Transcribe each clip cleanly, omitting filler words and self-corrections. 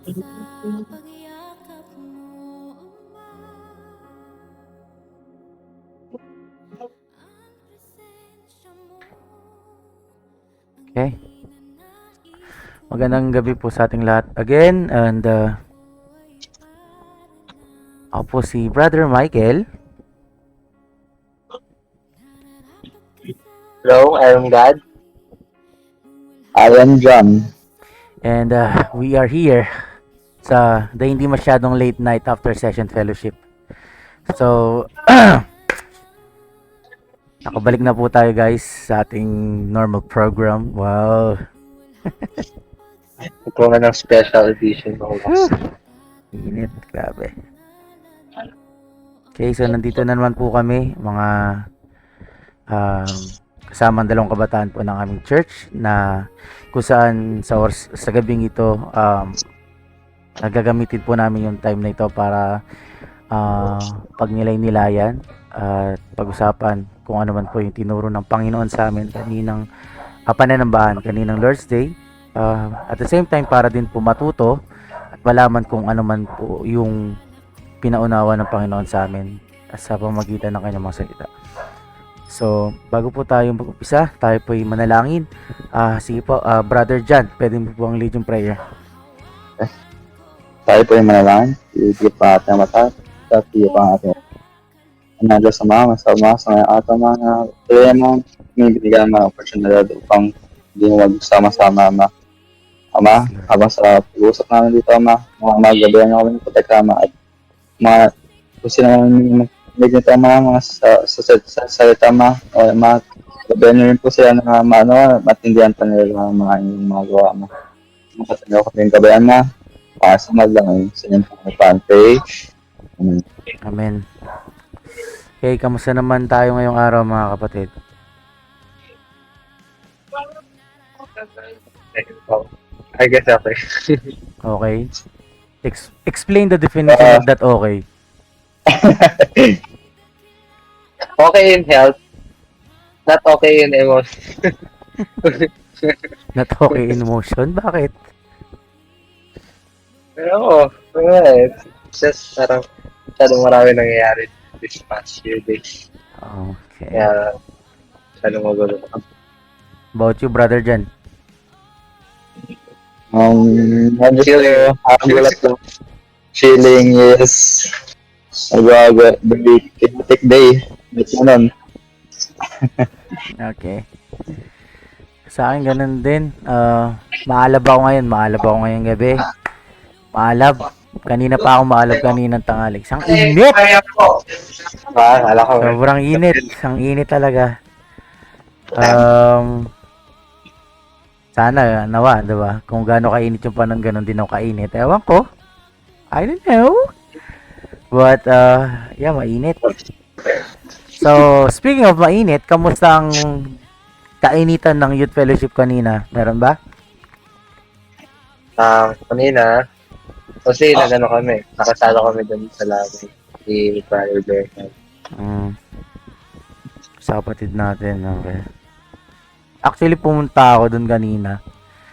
Okay. Magandang gabi po sa ating lahat again, and ako po si Brother Michael. Hello, I am God. I am John. And we are here sa the hindi masyadong late night after session fellowship. So, nakabalik na po tayo guys sa ating normal program. Wow. Ito nga ng special edition ko. Init, grabe. Okay, so nandito na naman po kami, mga kasama ang dalawang kabataan po ng aming church na kung saan sa gabing ito nagagamitin po namin yung time na ito para pagnilay-nilayan at pag-usapan kung ano man po yung tinuro ng Panginoon sa amin kaninang pananambahan, kaninang Lord's Day. At the same time para din po matuto at malaman kung ano man po yung pinaunawa ng Panginoon sa amin sa pamamagitan ng kanyang mga salita. So, bago po tayo mag-umpisa, tayo po ay manalangin. Sige po, Brother John, pwede mo po ang lead yung prayer. Tayo po yung manalangin. Iigip pa ating mata. At iyo pa ang ating analo sa mga sa ngayong ating mga kaya mo binibigyan mga oportunidad upang hindi mo magsama-sama Ama, habang sa pag-uusap namin dito, Ama, mga magabayan niyo kami ng protekta, Ama, at mga kung sino namin nito, Ama, mga sa salita, Ama, o Ama, gabayan niyo rin po sila na matindihan pa nila ang mga inyong mga gawa, Ama. Makatanyo ko rin gabayan, Ama, pasamad lang sa inyong pag-pray. Amen. Amen. Okay, kamusta naman tayo ngayong araw mga kapatid? I guess okay. Okay. Explain the definition of that okay. Okay in health, not okay in emotion. Not okay in motion? Bakit? Pero it's just parang masyadong marami nangyayari this past few days. Okay. Kaya masyadong magulo. About you, Brother Jan? Chilling. Gulat lang. Chilling, yes. Nagawa, very hectic day. But ganun. Okay. Sa akin, ganun din. Maalab ako ngayon gabi. Maalab. Kanina pa ako maalab kaninang tanghali. Isang init! Ala ko. Sobrang init. Ang init talaga. Sana, nawa, diba? Kung gaano kainit yung panahon, ganun din ako kainit. Ewan ko. I don't know. But, yeah, mainit. So, speaking of mainit, kamusta ang kainitan ng Youth Fellowship kanina? Meron ba? Kanina, kasi nakasalo kami dun sa labi. Si Brother Bernard. Sa kapatid natin, okay. Actually, pumunta ako dun kanina.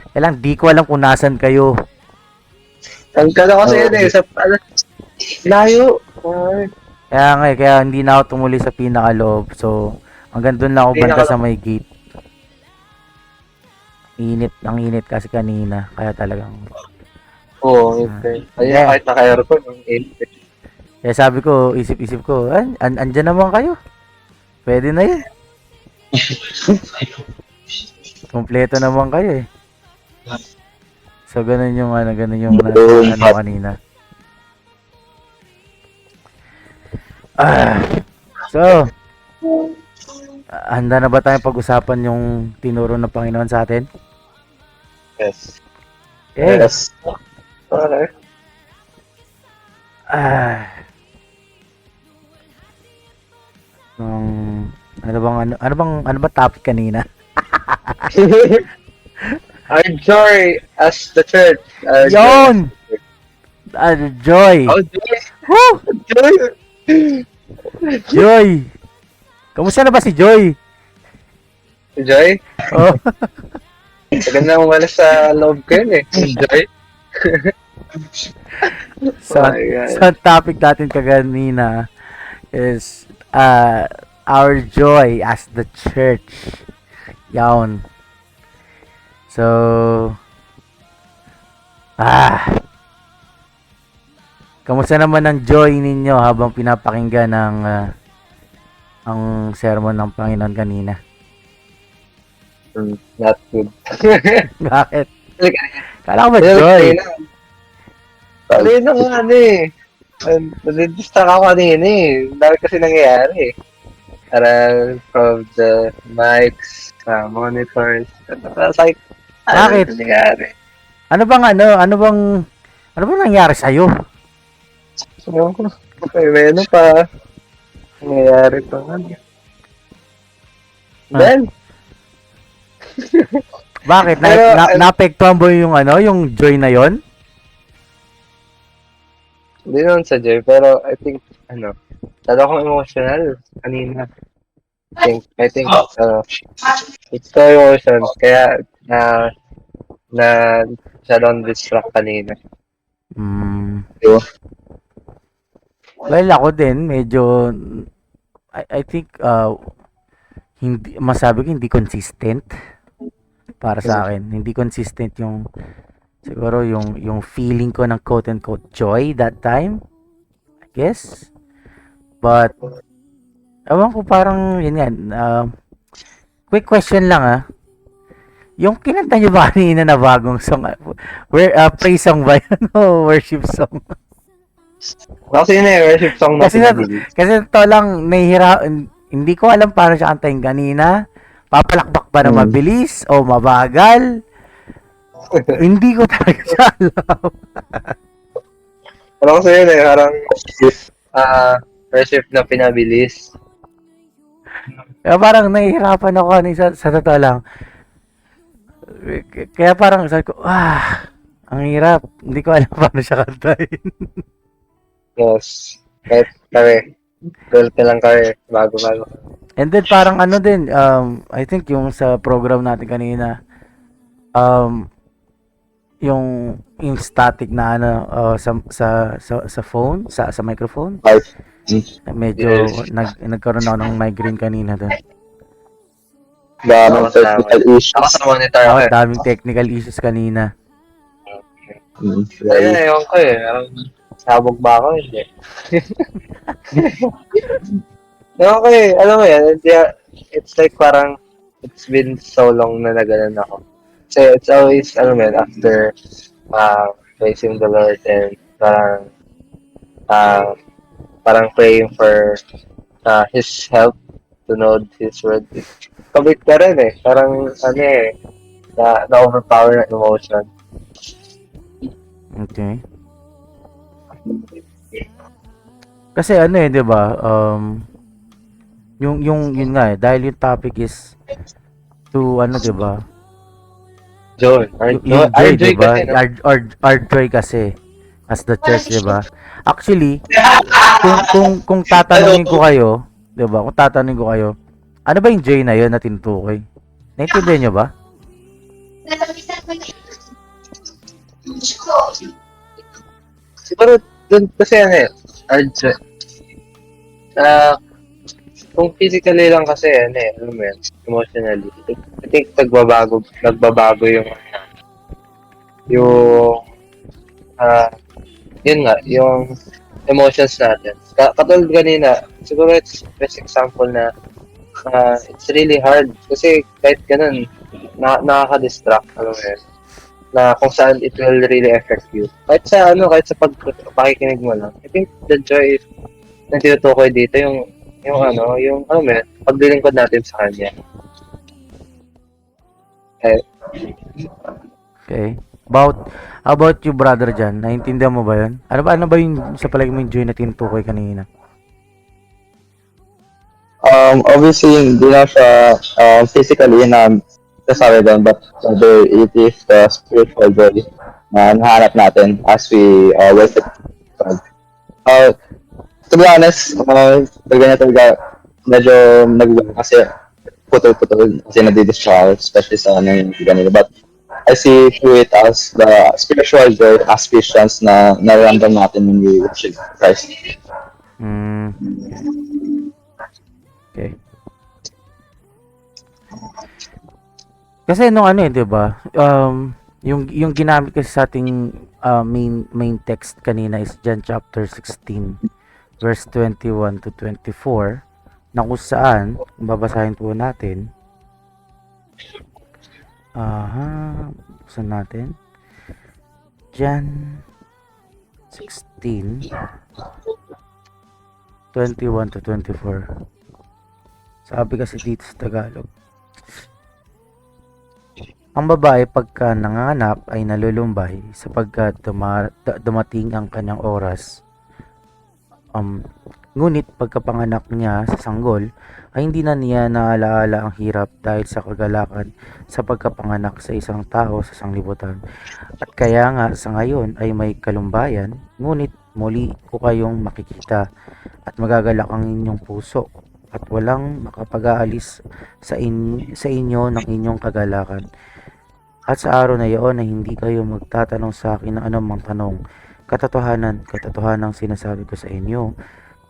Kailang, di ko alam kung nasan kayo. Ang kala kasi yun sa layo. Kaya hindi na ako tumuli sa pinakaloob. So, hanggang dun lang ako banda sa may gate. Ang init kasi kanina. Kaya talagang... Oo, okay. Kaya kahit naka-aircon, ang init. Kaya sabi ko, isip ko, andyan naman kayo. Pwede na yun. Kompleto naman kayo eh. So, ganun yung kanina. So, handa na ba tayong pag-usapan yung tinuro ng Panginoon sa atin? Yes. Okay. Yes. Okay. Ano bang topic kanina? Our joy as the church. Yon! Joy! Oh, joy! Woo! Joy! Joy! Kamusta na ba si Joy? Si Joy? Oh. Maganda mo wala sa loob ko yun eh. Si Joy? So, Oh my God. so ang topic natin kaganina is our joy as the church. Yawn. So, kamusta naman ang joy ninyo habang pinapakinggan ang sermon ng Panginoon kanina? Not good. Bakit? Kala ko ba Well, joy? kanina nga nadidistract ako kanina eh. Dahil kasi nangyayari eh. Parang from the mics, monitors. Like, Bakit? nangyayari? Ano bang nangyari sa'yo? Ewan ko. May ano pa. Nangyayari pa nga. Then, Bakit? Pero, Naapektuhan ba yung joy na yon? hindi naman sa joy, pero I think, lalo akong emotional kanina. I think, it's so emotion. Kaya, masyadong distract kanina. Yo. Well, ako din, medyo, I think, hindi, masabi ko, hindi consistent para sa akin. Hindi consistent siguro yung feeling ko ng quote-unquote joy that time. I guess. But, ewan ko parang, yun yan, quick question lang yung kinanta nyo ba kanina na bagong song, praise song ba yun o worship song? Kasi yun worship song na pinabili. Kasi to lang, hindi ko alam paano siya kantahin kanina. Papalakbak ba na mabilis o mabagal? Hindi ko talaga siya alam. Ano kasi yun parang worship na pinabilis. Kaya parang nahihirapan ako sa totoo lang. Kaya parang sabi ko, ang hirap. Hindi ko alam paano siya kantahin. Yes. Kahit kami. Girl ka lang kami. Bago-bago. And then parang din, I think yung sa program natin kanina, yung static na sa phone, sa microphone. Medyo nagkaroon ako ng migraine kanina doon. Daming technical issues. Ako sa monitor ako eh. Daming technical issues kanina. Ayun, ewan ko eh. Sabog ba ako? Hindi. Ewan ko eh. Alam mo yan, it's like parang it's been so long na nagalan ako. So it's always, after praising the Lord and parang praying for His help to know His word. Kabit ka rin eh. Parang na-overpower na emotion. Okay. Kasi 'di ba? Yun nga dahil yung topic is to 'di ba? Joy. Yung joy, Joy diba? kasi, no? Our joy kasi as the church, 'di ba? Actually, kung tatanungin ko kayo, 'di ba? Kung tatanungin ko kayo, ano ba yung joy na 'yon na tinutukoy? Naintindihan niyo ba? Siguro, dun kasi our joy. Kung physically lang kasi, alam mo yan, emotionally. I think nagbabago yun nga, yung emotions natin. Katulad kanina, siguro it's best example na it's really hard kasi kahit ganun, nakaka-distract, alam mo yun, na kung saan it will really affect you. Kahit sa pakikinig mo lang. I think the joy is na tinutukoy dito yung paglilingkod natin sa kanya. Okay. About you, brother Jan, naintindihan mo ba 'yon? Ano ba yung sa palagi mo yung joy na tinutukoy kanina? Obviously, hindi na siya physically na sasabi doon, but rather it is the spiritual joy na nahanap natin as we worship God. To be honest, talaga medyo kasi putol-putol kasi nadidistract, especially sa yung ganito. But I see through it as the spiritual growth as Christians na nararamdam natin when we worship Christ. Mm, okay. Kasi nung ano 'di ba? Yung ginamit kasi sa ating main text kanina is John chapter 16 verse 21 to 24 na kung saan, kung babasahin po natin. Buksan natin. John 16 21 to 24. Sabi kasi dito sa Tagalog. Ang babae pagka nanganganak ay nalulumbay sapagkat dumating ang kanyang oras. Ngunit pagkapanganak niya sa sanggol ay hindi na niya naalaala ang hirap dahil sa kagalakan sa pagkapanganak sa isang tao sa sanglibutan. At kaya nga sa ngayon ay may kalumbayan, ngunit muli ko kayong makikita at magagalak ang inyong puso at walang makapag-aalis sa inyo ng inyong kagalakan. At sa araw na iyon ay hindi kayo magtatanong sa akin ng anumang tanong. Katotohanan sinasabi ko sa inyo,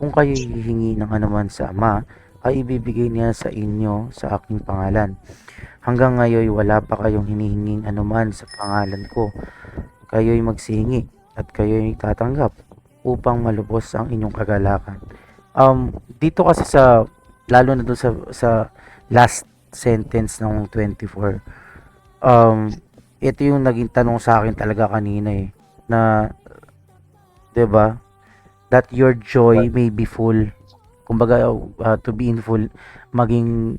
kung kayo hihingi ng anuman sa Ama, ay ibibigay niya sa inyo sa aking pangalan. Hanggang ngayon wala pa kayong hinihinging anuman sa pangalan ko. Kayo'y magsihingi at kayo'y tatanggap upang malubos ang inyong kagalakan. Dito kasi lalo na doon sa last sentence ng 24, ito yung naging tanong sa akin talaga kanina na 'di ba, that your joy may be full, kumbaga to be in full, maging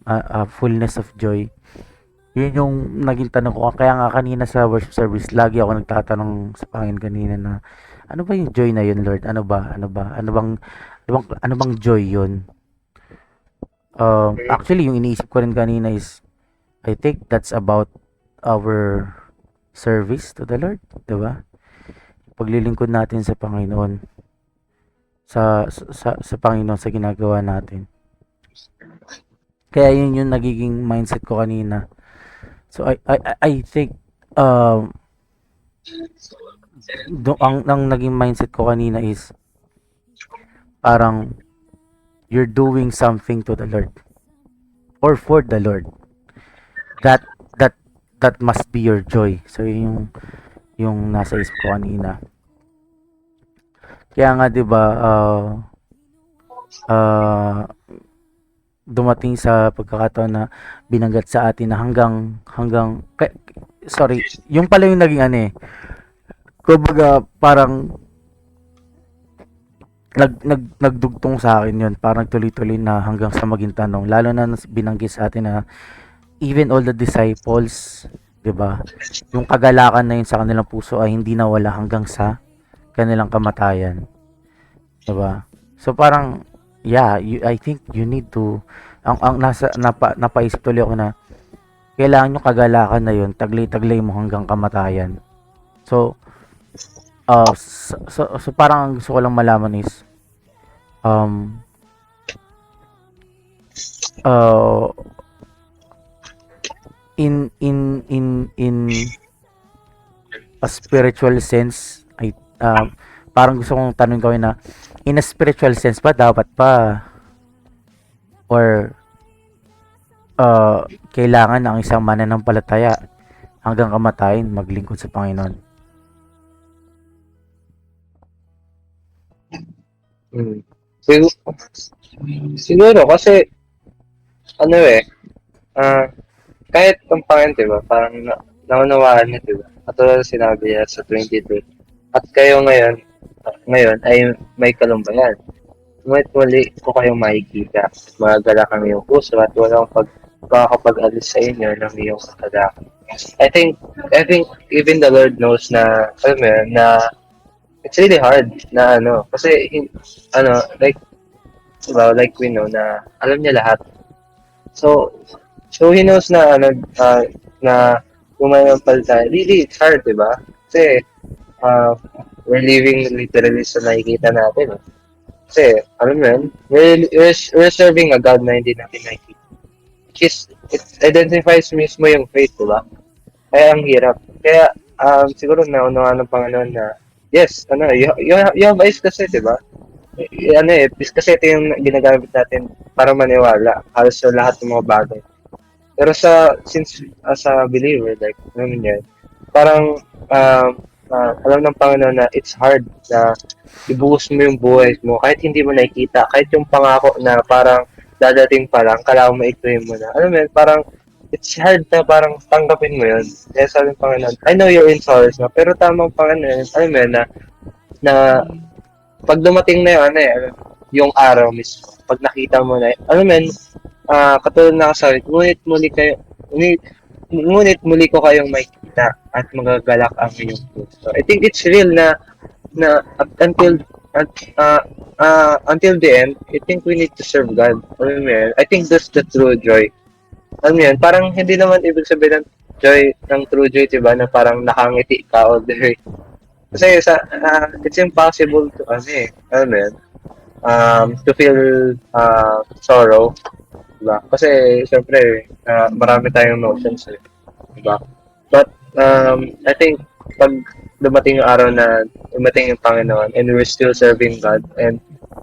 fullness of joy. Yun yung naging tanong ko, kaya nga kanina sa worship service lagi ako nagtatanong sa Panginoon kanina na ano ba yung joy na yun, Lord? Ano bang joy yun? Actually yung iniisip ko rin kanina is I think that's about our service to the Lord, 'di ba? Paglilingkod natin sa Panginoon, sa Panginoon, sa ginagawa natin. Kaya yun yung nagiging mindset ko kanina. So I think ang naging mindset ko kanina is parang you're doing something to the Lord or for the Lord. That that must be your joy. So yung nasa isip ko kanina. Kaya nga 'di ba dumating sa pagkakataon na binanggit sa atin na sorry, yung pala yung naging kumbaga parang nagdugtong sa akin yun, parang tuloy-tuloy na hanggang sa maging tanong, lalo na binanggit sa atin na even all the disciples, 'di ba? Yung kagalakan na yun sa kanilang puso ay hindi nawala hanggang sa kanilang kamatayan. 'Di ba? So parang I think you need to napaisip tuloy ako na kailangan yung kagalakan na yun, taglay-taglay mo hanggang kamatayan. So parang ang gusto ko lang malaman is in a spiritual sense, ay parang gusto kong tanong gawin na in a spiritual sense ba dapat pa or kailangan ang isang mananampalataya hanggang kamatayan maglingkod sa Panginoon? Siguro kasi kahit ang Panginoon, diba, parang naunawaan niya, diba, katulad sinabi niya sa 22, at kayo ngayon ay may kalumbayan. Ngunit muli ko kayong makikita, magagala kami yung puso at walang makakapag-alis sa inyo ng iyong kagalakan. I think even the Lord knows na, na it's really hard na kasi like we know na alam niya lahat. So he knows na na kumanampalataya. Really, it's hard, di ba? Kasi we're living literally sa nakikita natin. Kasi, alam mo yun, we're serving a God na hindi natin nakikita. Which is, it identifies mismo yung faith, di ba? ay ang hirap. Kaya siguro naunawaan ng Panginoon na yes, you have eyes kasi, 'di ba? Kasi ito yung ginagamit natin para maniwala halos sa lahat ng mga bagay. Pero since as a believer, like, ano yun, parang alam ng Panginoon na it's hard na ibuhos mo yung buhay mo kahit hindi mo nakikita, kahit yung pangako na parang dadating pa lang, kailangan mo i-claim mo na. Alam mo yun, parang it's hard na parang tanggapin mo yun. Kaya sabi ng Panginoon, I know you're in sorrows na, pero tamang Panginoon, alam mo yun, na pag dumating na yun, yung araw mismo, pag nakita mo na, alam mo yun, katulad na kasabi, ngunit muli ko kayong makikita at magagalak ang iyong puso. I think it's real na until the end, I think we need to serve God. Alam mo yan? I think that's the true joy. Alam mo yan? Parang hindi naman ibig sabihin ng true joy, diba, na parang nakangiti ka all the way. Kasi it's impossible to, alam mo yan, to feel sorrow, diba? Kasi, syempre, marami tayong emotions, diba? But, I think, pag dumating yung araw na dumating yung Panginoon and we're still serving God and,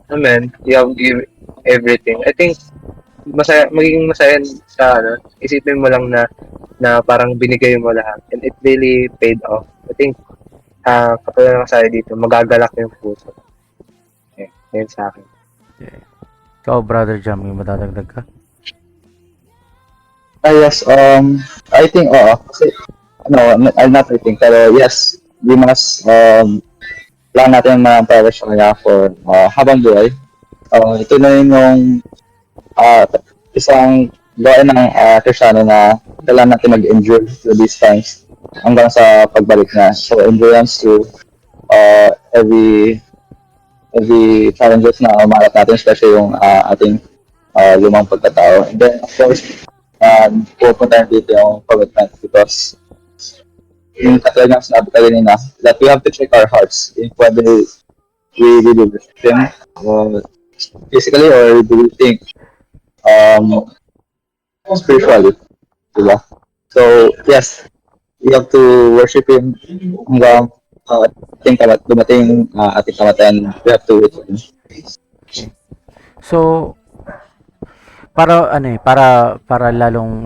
amen, you have give everything. I think, magiging masaya sa, isipin mo lang na parang binigay mo lahat and it really paid off. I think, katulad ng sabi dito, magagalak yung puso. Okay, yun sa akin. Yeah. Ikaw, Brother Jam, may madadagdag ka? Yes, I think, kasi, I'm not I think, pero yes, we must, plan natin mga preparation niya for habang buhay. Ito na yun yung isang gawin ng Kristiyano na kailangan natin mag-endure through these times hanggang sa pagbalik na. So, endurance to every challenges na umarap natin, especially yung ating lumang pagkatao. And then, of course, pupunta dito yung commitment because yung katulad ng sinabi ka kanina, that we have to check our hearts if whether we really worship Him physically or do we think spiritually, diba? So, yes, we have to worship Him hanggang dumating ating kamatayan. We have to wait for Him. So, para lalong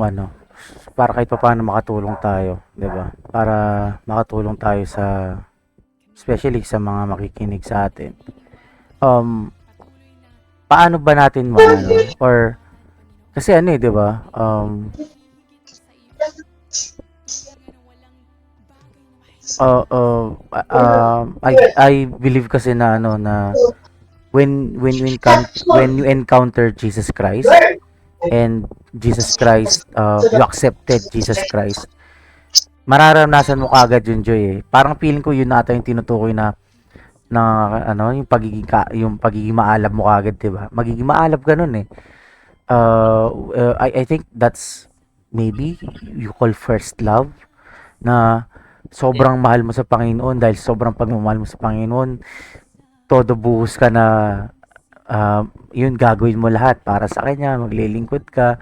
para kahit papaano makatulong tayo, 'di ba? Para makatulong tayo especially sa mga makikinig sa atin. Paano ba natin or kasi 'di ba? I believe kasi na when you encounter Jesus Christ and Jesus Christ, you accepted Jesus Christ, mararanasan mo kaagad yung joy eh. Parang feeling ko yun ata yung tinutukoy na yung pagiging maalab mo kaagad, 'di ba? Magiging maalab ka nun eh. I think that's maybe you call first love, na sobrang mahal mo sa Panginoon, dahil sobrang pagmamahal mo sa Panginoon, todo buhos ka na yun, gagawin mo lahat para sa Kanya, maglilingkod ka.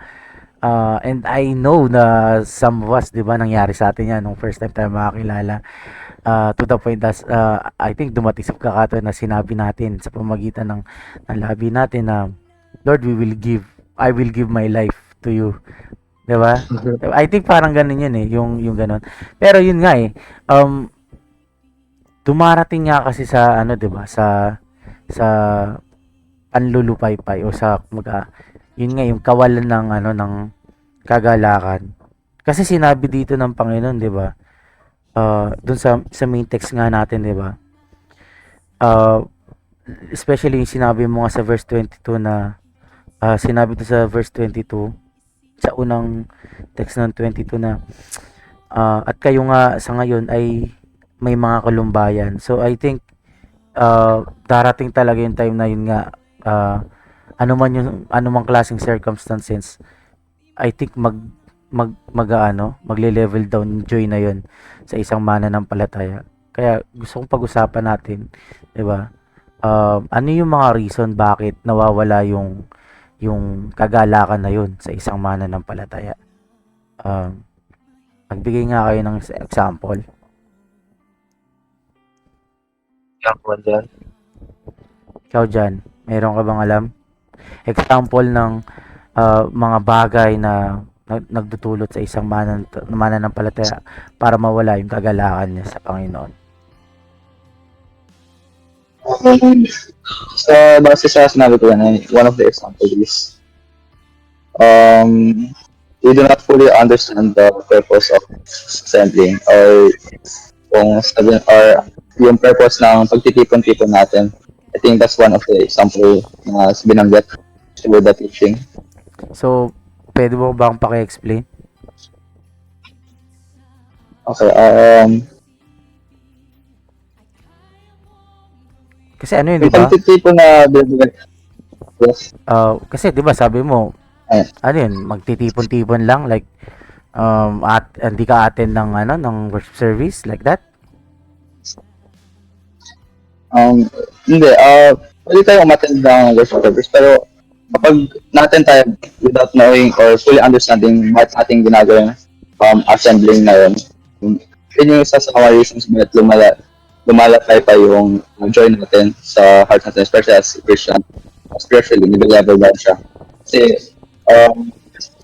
And I know na some of us, 'di ba, nangyari sa atin yan nung first time tayo makakilala. To the point that I think dumating sa pagkakataon na sinabi natin sa pamagitan ng labi natin na, Lord, I will give my life to you. 'Di ba? I think parang ganun yun eh, yung ganun. Pero yun nga eh, dumarating nga kasi sa 'di ba, sa panlulupaypay o sa yun nga yung kawalan ng kagalakan. Kasi sinabi dito ng Panginoon, 'di ba? Doon sa main text nga natin, 'di ba? Especially yung sinabi mo nga sa verse 22 na sinabi to sa verse 22 sa unang text ng 22 na at kayo nga sa ngayon ay may mga kalumbayan. So I think darating talaga yung time na yun nga, anumang klaseng circumstances, I think magle-level down yung joy na yun sa isang mananampalataya. Kaya gusto kong pag-usapan natin, 'di ba? Ano yung mga reason bakit nawawala yung kagalakan na yun sa isang mananampalataya? Magbigay nga kayo ng example. Example dyan. Ikaw dyan, meron ka bang alam? Example ng mga bagay na nagdudulot sa isang mananampalataya para mawala yung kagalakan niya sa Panginoon. Base sa sinabi ko yan, one of the examples is, we do not fully understand the purpose of assembling, or kung sabihin, or yung purpose ng pagtitipon-tipon natin. I think that's one of the example na binanggit with the teaching. So, pwede mo bang paki-explain? Okay, Kasi ano yun, yung di ba? pagtitipon na binanggit, yes, Kasi di ba sabi mo, Ayun. ano yun, magtitipon-tipon lang like at hindi ka attend ng ng worship service like that? Hindi, pwede tayong umattend ng worship service, pero kapag natin tayo without knowing or fully understanding bakit ating ginagawa assembling na yun, yun yung isa sa mga reasons bakit lumalatay pa yung joy natin sa heart natin, especially as Christian, spiritually, nag-level down siya. Kasi,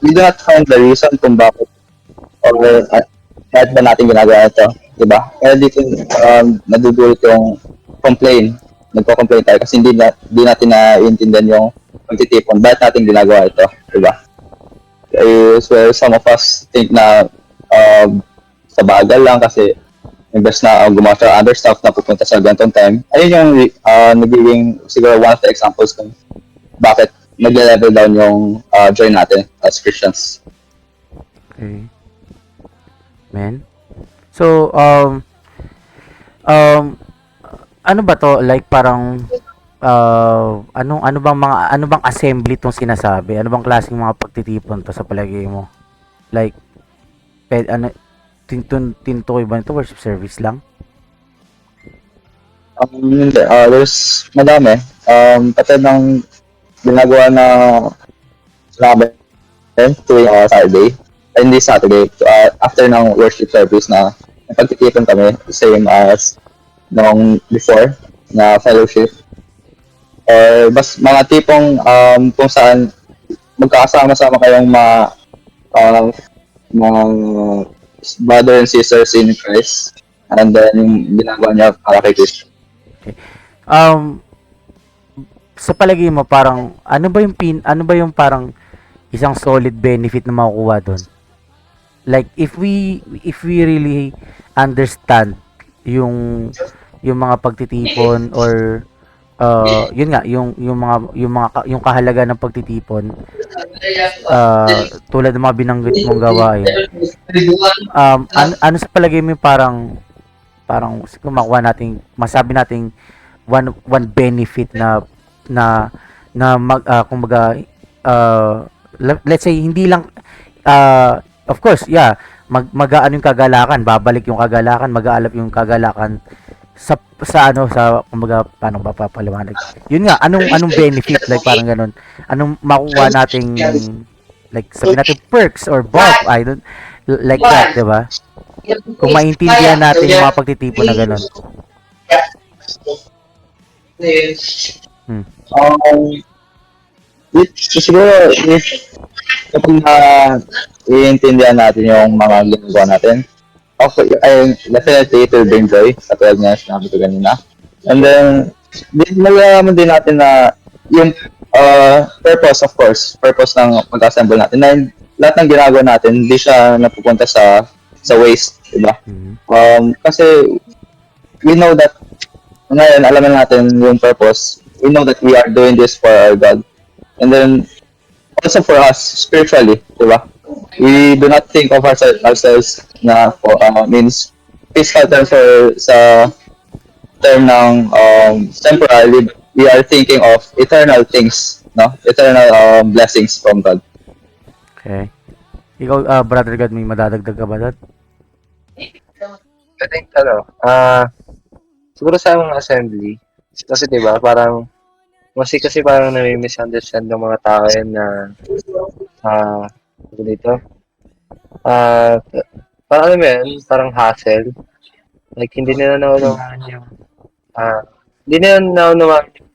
we do not find the reason kung bakit or bakit ba natin ginagawa ito, di ba? Kaya dito, nadudulot yung nagko-complain tayo kasi hindi natin naiintindihan yung pagtitipon. Bakit natin ginagawa ito? Diba? Is where some of us think na sa bagal lang kasi imbes na gumawa sa other stuff na pupunta sa ganitong time. Ayun yung nagiging siguro one of the examples kung bakit nag-level down yung joy natin as Christians. Okay. Man. So, ano ba to, like parang ano bang assembly tong sinasabi? Ano bang klaseng mga pagtitipon to sa palagay mo? Like tinutukoy ba nito worship service lang? Hindi, there's madami. Pati ng ginagawa na sinabi tuwing Saturday, hindi Saturday, after ng worship service na pagtitipon kami, same as nung before na fellowship, or mga tipong kung saan magkakasama-sama kayong mga brother and sisters in Christ, and then yung ginagawa niya para kay Kristo. Okay. Sa palagay mo parang ano ba yung parang isang solid benefit na makukuha doon? Like if we really understand yung mga pagtitipon or yun nga yung kahalaga ng pagtitipon, tulad ng mga binanggit mong gawain, ano sa palagay mo yung parang siguro masabi nating one benefit na kumbaga let's say hindi lang of course, yeah, mag-aano yung kagalakan, babalik yung kagalakan, mag-aalap yung kagalakan sa kumbaga paano ba papaliwanag? Yun nga, anong benefit, like parang ganun. Anong makukuha nating like sabi natin perks or buff, I don't like that, 'di ba? Kung maintindihan natin yung mga pagtitipon na ganun. Siguro kapag iintindihan natin yung mga ginagawa natin, okay, definitely it will bring joy, katulad nga sinabi ko kanina. And then, malalaman din natin na yung purpose, of course, purpose ng pag-assemble natin, na lahat ng ginagawa natin, hindi siya napupunta sa waste, diba? Kasi we know that, ngayon, alam natin yung purpose. We know that we are doing this for our God. And then, also for us, spiritually, diba? We do not think of ourselves na means physical term sa term ng temporary. We are thinking of eternal things, no? Eternal blessings from God. Okay. Ikaw, Brother God, may madadagdag ka ba doon? I think, siguro sa mga assembly, kasi diba, parang, kasi parang nami-misunderstand ng mga tao yan na, dito, parang alam mo yun, parang hassle. Like, hindi nila naunawaan yung, ah, hindi nila naunawaan yung,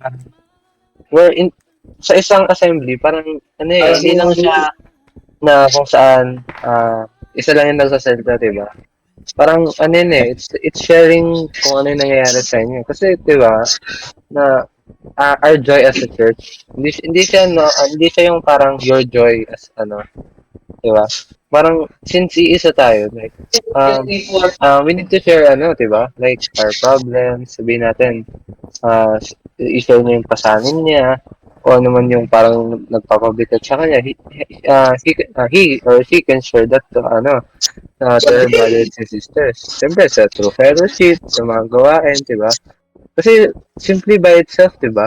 we're in, sa isang assembly, parang, ano eh, hindi lang siya na kung saan, isa lang yung nagsasalita, diba? Parang, ano yun eh, it's sharing kung ano yung nangyayari sa inyo. Kasi, diba, na, our joy as a church, hindi siya, no, hindi siya yung parang your joy as, ano, diba? Parang, since iisa tayo, like, we need to share, ano, diba? Like, our problems, sabihin natin, i-share niya yung pasanin niya, o ano man yung parang nagpapabigat sa kanya, he or she can share that to, ano, to her brothers and sisters. Siyempre, sa true fellowship, sa mga gawain, diba? Kasi, simply by itself, diba?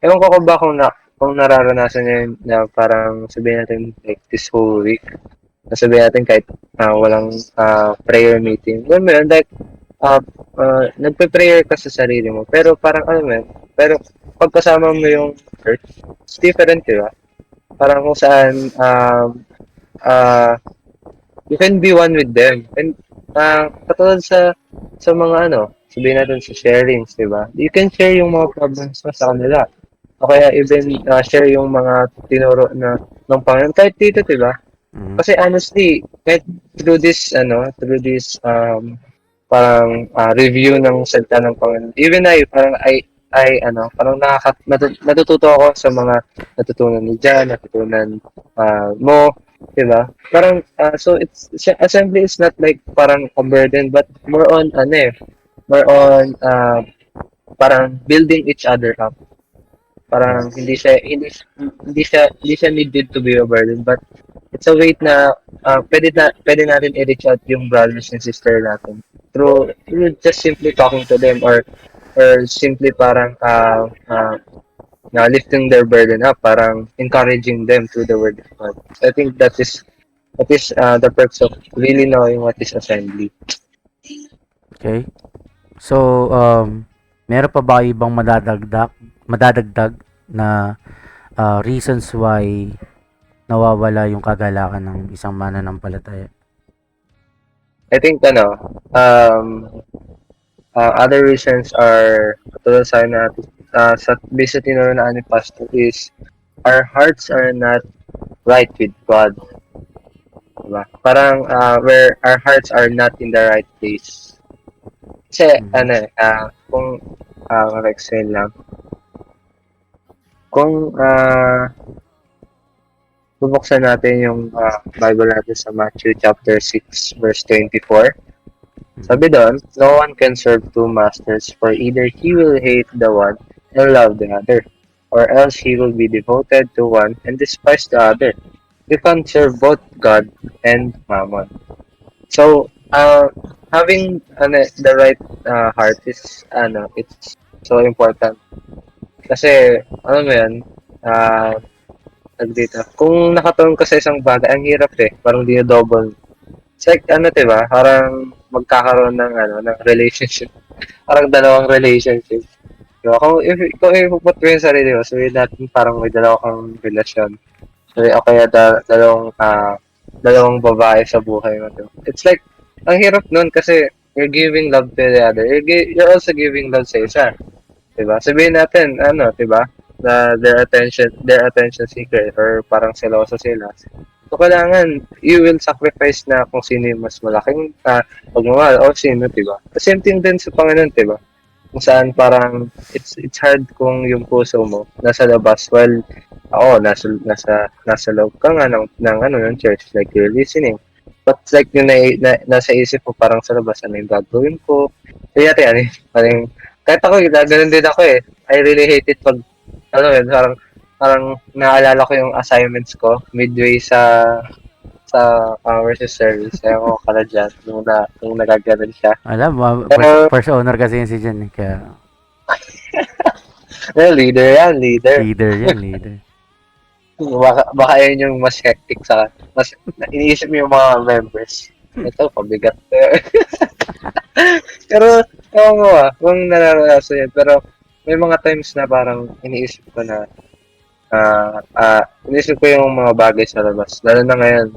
Ewan ko ba kung nararanasan niya yun na parang sabihin natin like this whole week, sabihin natin kahit walang prayer meeting. Alam mo yun, like, nagpe-prayer ka sa sarili mo, pero parang, alam mo yun, pero pag kasama mo yung church, it's different, di ba? Parang kung saan, uh, you can be one with them. And, katulad sa mga, ano, sabihin natin sa sharings, di ba? You can share yung mga problems mo sa kanila. O kaya even share yung mga tinuro na ng Panginoon. Kahit dito, di ba? Mhm. Kasi honestly, kahit through this parang review ng salita ng Panginoon. Even parang natututo ako sa mga natutunan ni Jan, natutunan mo, 'di ba? Parang so assembly is not like parang a burden but more on more on parang building each other up. Parang hindi siya needed to be a burden but it's a way na pwede natin i-reach out yung brothers and sister natin through just simply talking to them or simply parang na lifting their burden up, parang encouraging them through the word of God. So I think that is the perks of really knowing what is assembly. Okay. So, meron pa ba ibang madadagdag na reasons why nawawala yung kagalakan ng isang mananampalataya? I think other reasons are tulad sa basic tinuro na ni Pastor is our hearts are not right with God. Diba? Parang where our hearts are not in the right place. Kasi kung mag-explain lang, kung bubuksan natin yung Bible natin sa Matthew chapter 6 verse 24. Sabi doon, no one can serve two masters, for either he will hate the one and love the other, or else he will be devoted to one and despise the other. You can't serve both God and Mammon. So, having the right heart is it's so important. Kasi, ano mo yan, dito. Kung nakatuon ka sa isang bagay, ang hirap eh. Parang di double. It's like, diba? Parang magkakaroon ng relationship. Parang dalawang relationship. Diba? Kung ipuput mo yung sarili mo, sabihin natin parang may dalawa kang relasyon. So, o kaya dalawang babae sa buhay mo. Diba? It's like, ang hirap nun kasi you're giving love to the other. You're also giving love sa isa. Diba? Sabihin natin, diba? Na their attention seeker or parang seloso sila. So, kailangan, you will sacrifice na kung sino yung mas malaking pagmamahal o sino, diba? The same thing din sa Panginoon, diba? Kung saan parang it's hard kung yung puso mo nasa labas while nasa loob ka nga ng church, like you're listening. But like yung nasa isip ko parang sa labas, ano yung gagawin ko? Kaya kahit ako, ganun din ako eh. I really hate it pag, parang naalala ko yung assignments ko midway sa versus service. Ewan ko kala dyan, nung nagaganon siya. Alam mo, Pero, first owner kasi yun si Jen. Kaya, leader yan, leader. leader. Baka yun yung mas hectic mas iniisip mo yung mga members. Ito, pabigat. Pero, ewan ko kung nararanasan yan. Pero, may mga times na parang iniisip ko yung mga bagay sa labas. Lalo na ngayon,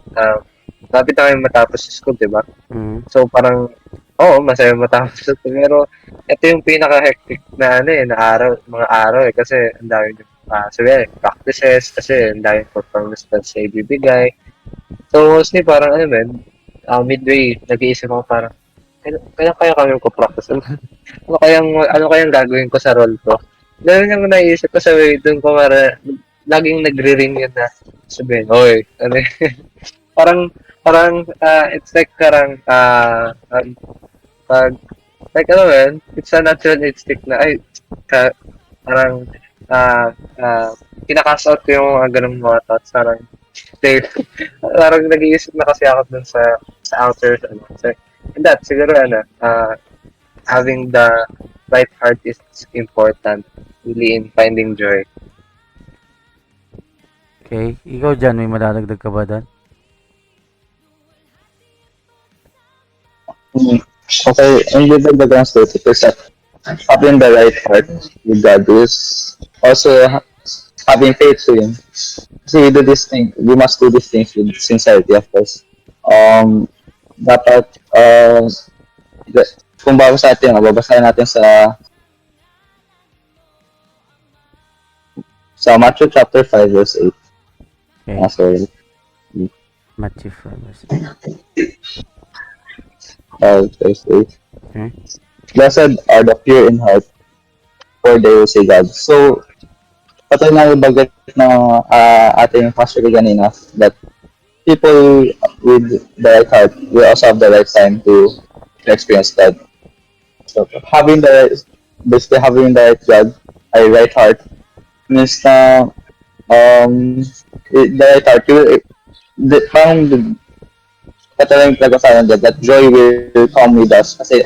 lapit na kayo matapos sa school, di ba? Mm. So parang, oo, masaya matapos sa school. Pero ito yung pinaka-hectic na ano na araw, mga araw kasi ang dami yung sabi, practices, kasi ang dami performance na sa ibibigay. So mostly parang midway, nag-iisip ako parang, kailan kaya kami ko practice? Ano kayang gagawin ko sa role ko? Ganun yung naisip ko sa way, doon ko laging nagre-ring yun na sabihin, oy, ano yun?" parang, it's like parang, pag, like, ano yun, it's a natural instinct na, ay, ka, parang, ah, ah, kinakast out ko yung mga ganung mga thoughts, parang, they, parang nag-iisip na kasi ako dun sa outer, so, and that, siguro, having the right heart is important, really, in finding joy. Okay. Ikaw dyan, may madadagdag ka ba doon? Okay, and with the background statement is that having the right heart with God is also having faith to Him. Kasi we must do these things with sincerity, of course. Dapat, kung babasa natin, babasahin natin sa Matthew chapter 5 verse 8. Okay. Sorry. Matthew 5 verse Verse 8. Okay. Blessed are the pure in heart, for they will see God. So, patay na yung bagat ng ating pastor kanina that people with the right heart will also have the right time to experience God. So, basically having the right God, right heart, means na the right heart, parang katalang talaga sa akin that joy will come with us kasi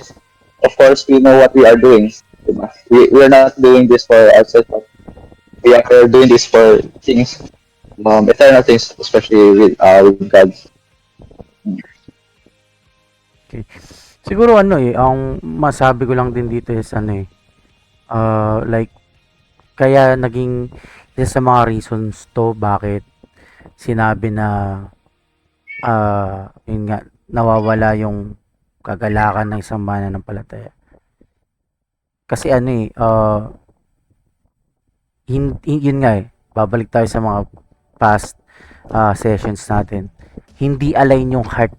of course we know what we are doing, diba? We're not doing this for ourselves, but we are doing this for things, eternal things, especially with God. Okay. Siguro ang masabi ko lang din dito is like, kaya naging isa sa mga reasons to bakit sinabi na yun nga, nawawala yung kagalakan ng isang mananampalataya. Kasi yun nga babalik tayo sa mga past sessions natin. Hindi align yung heart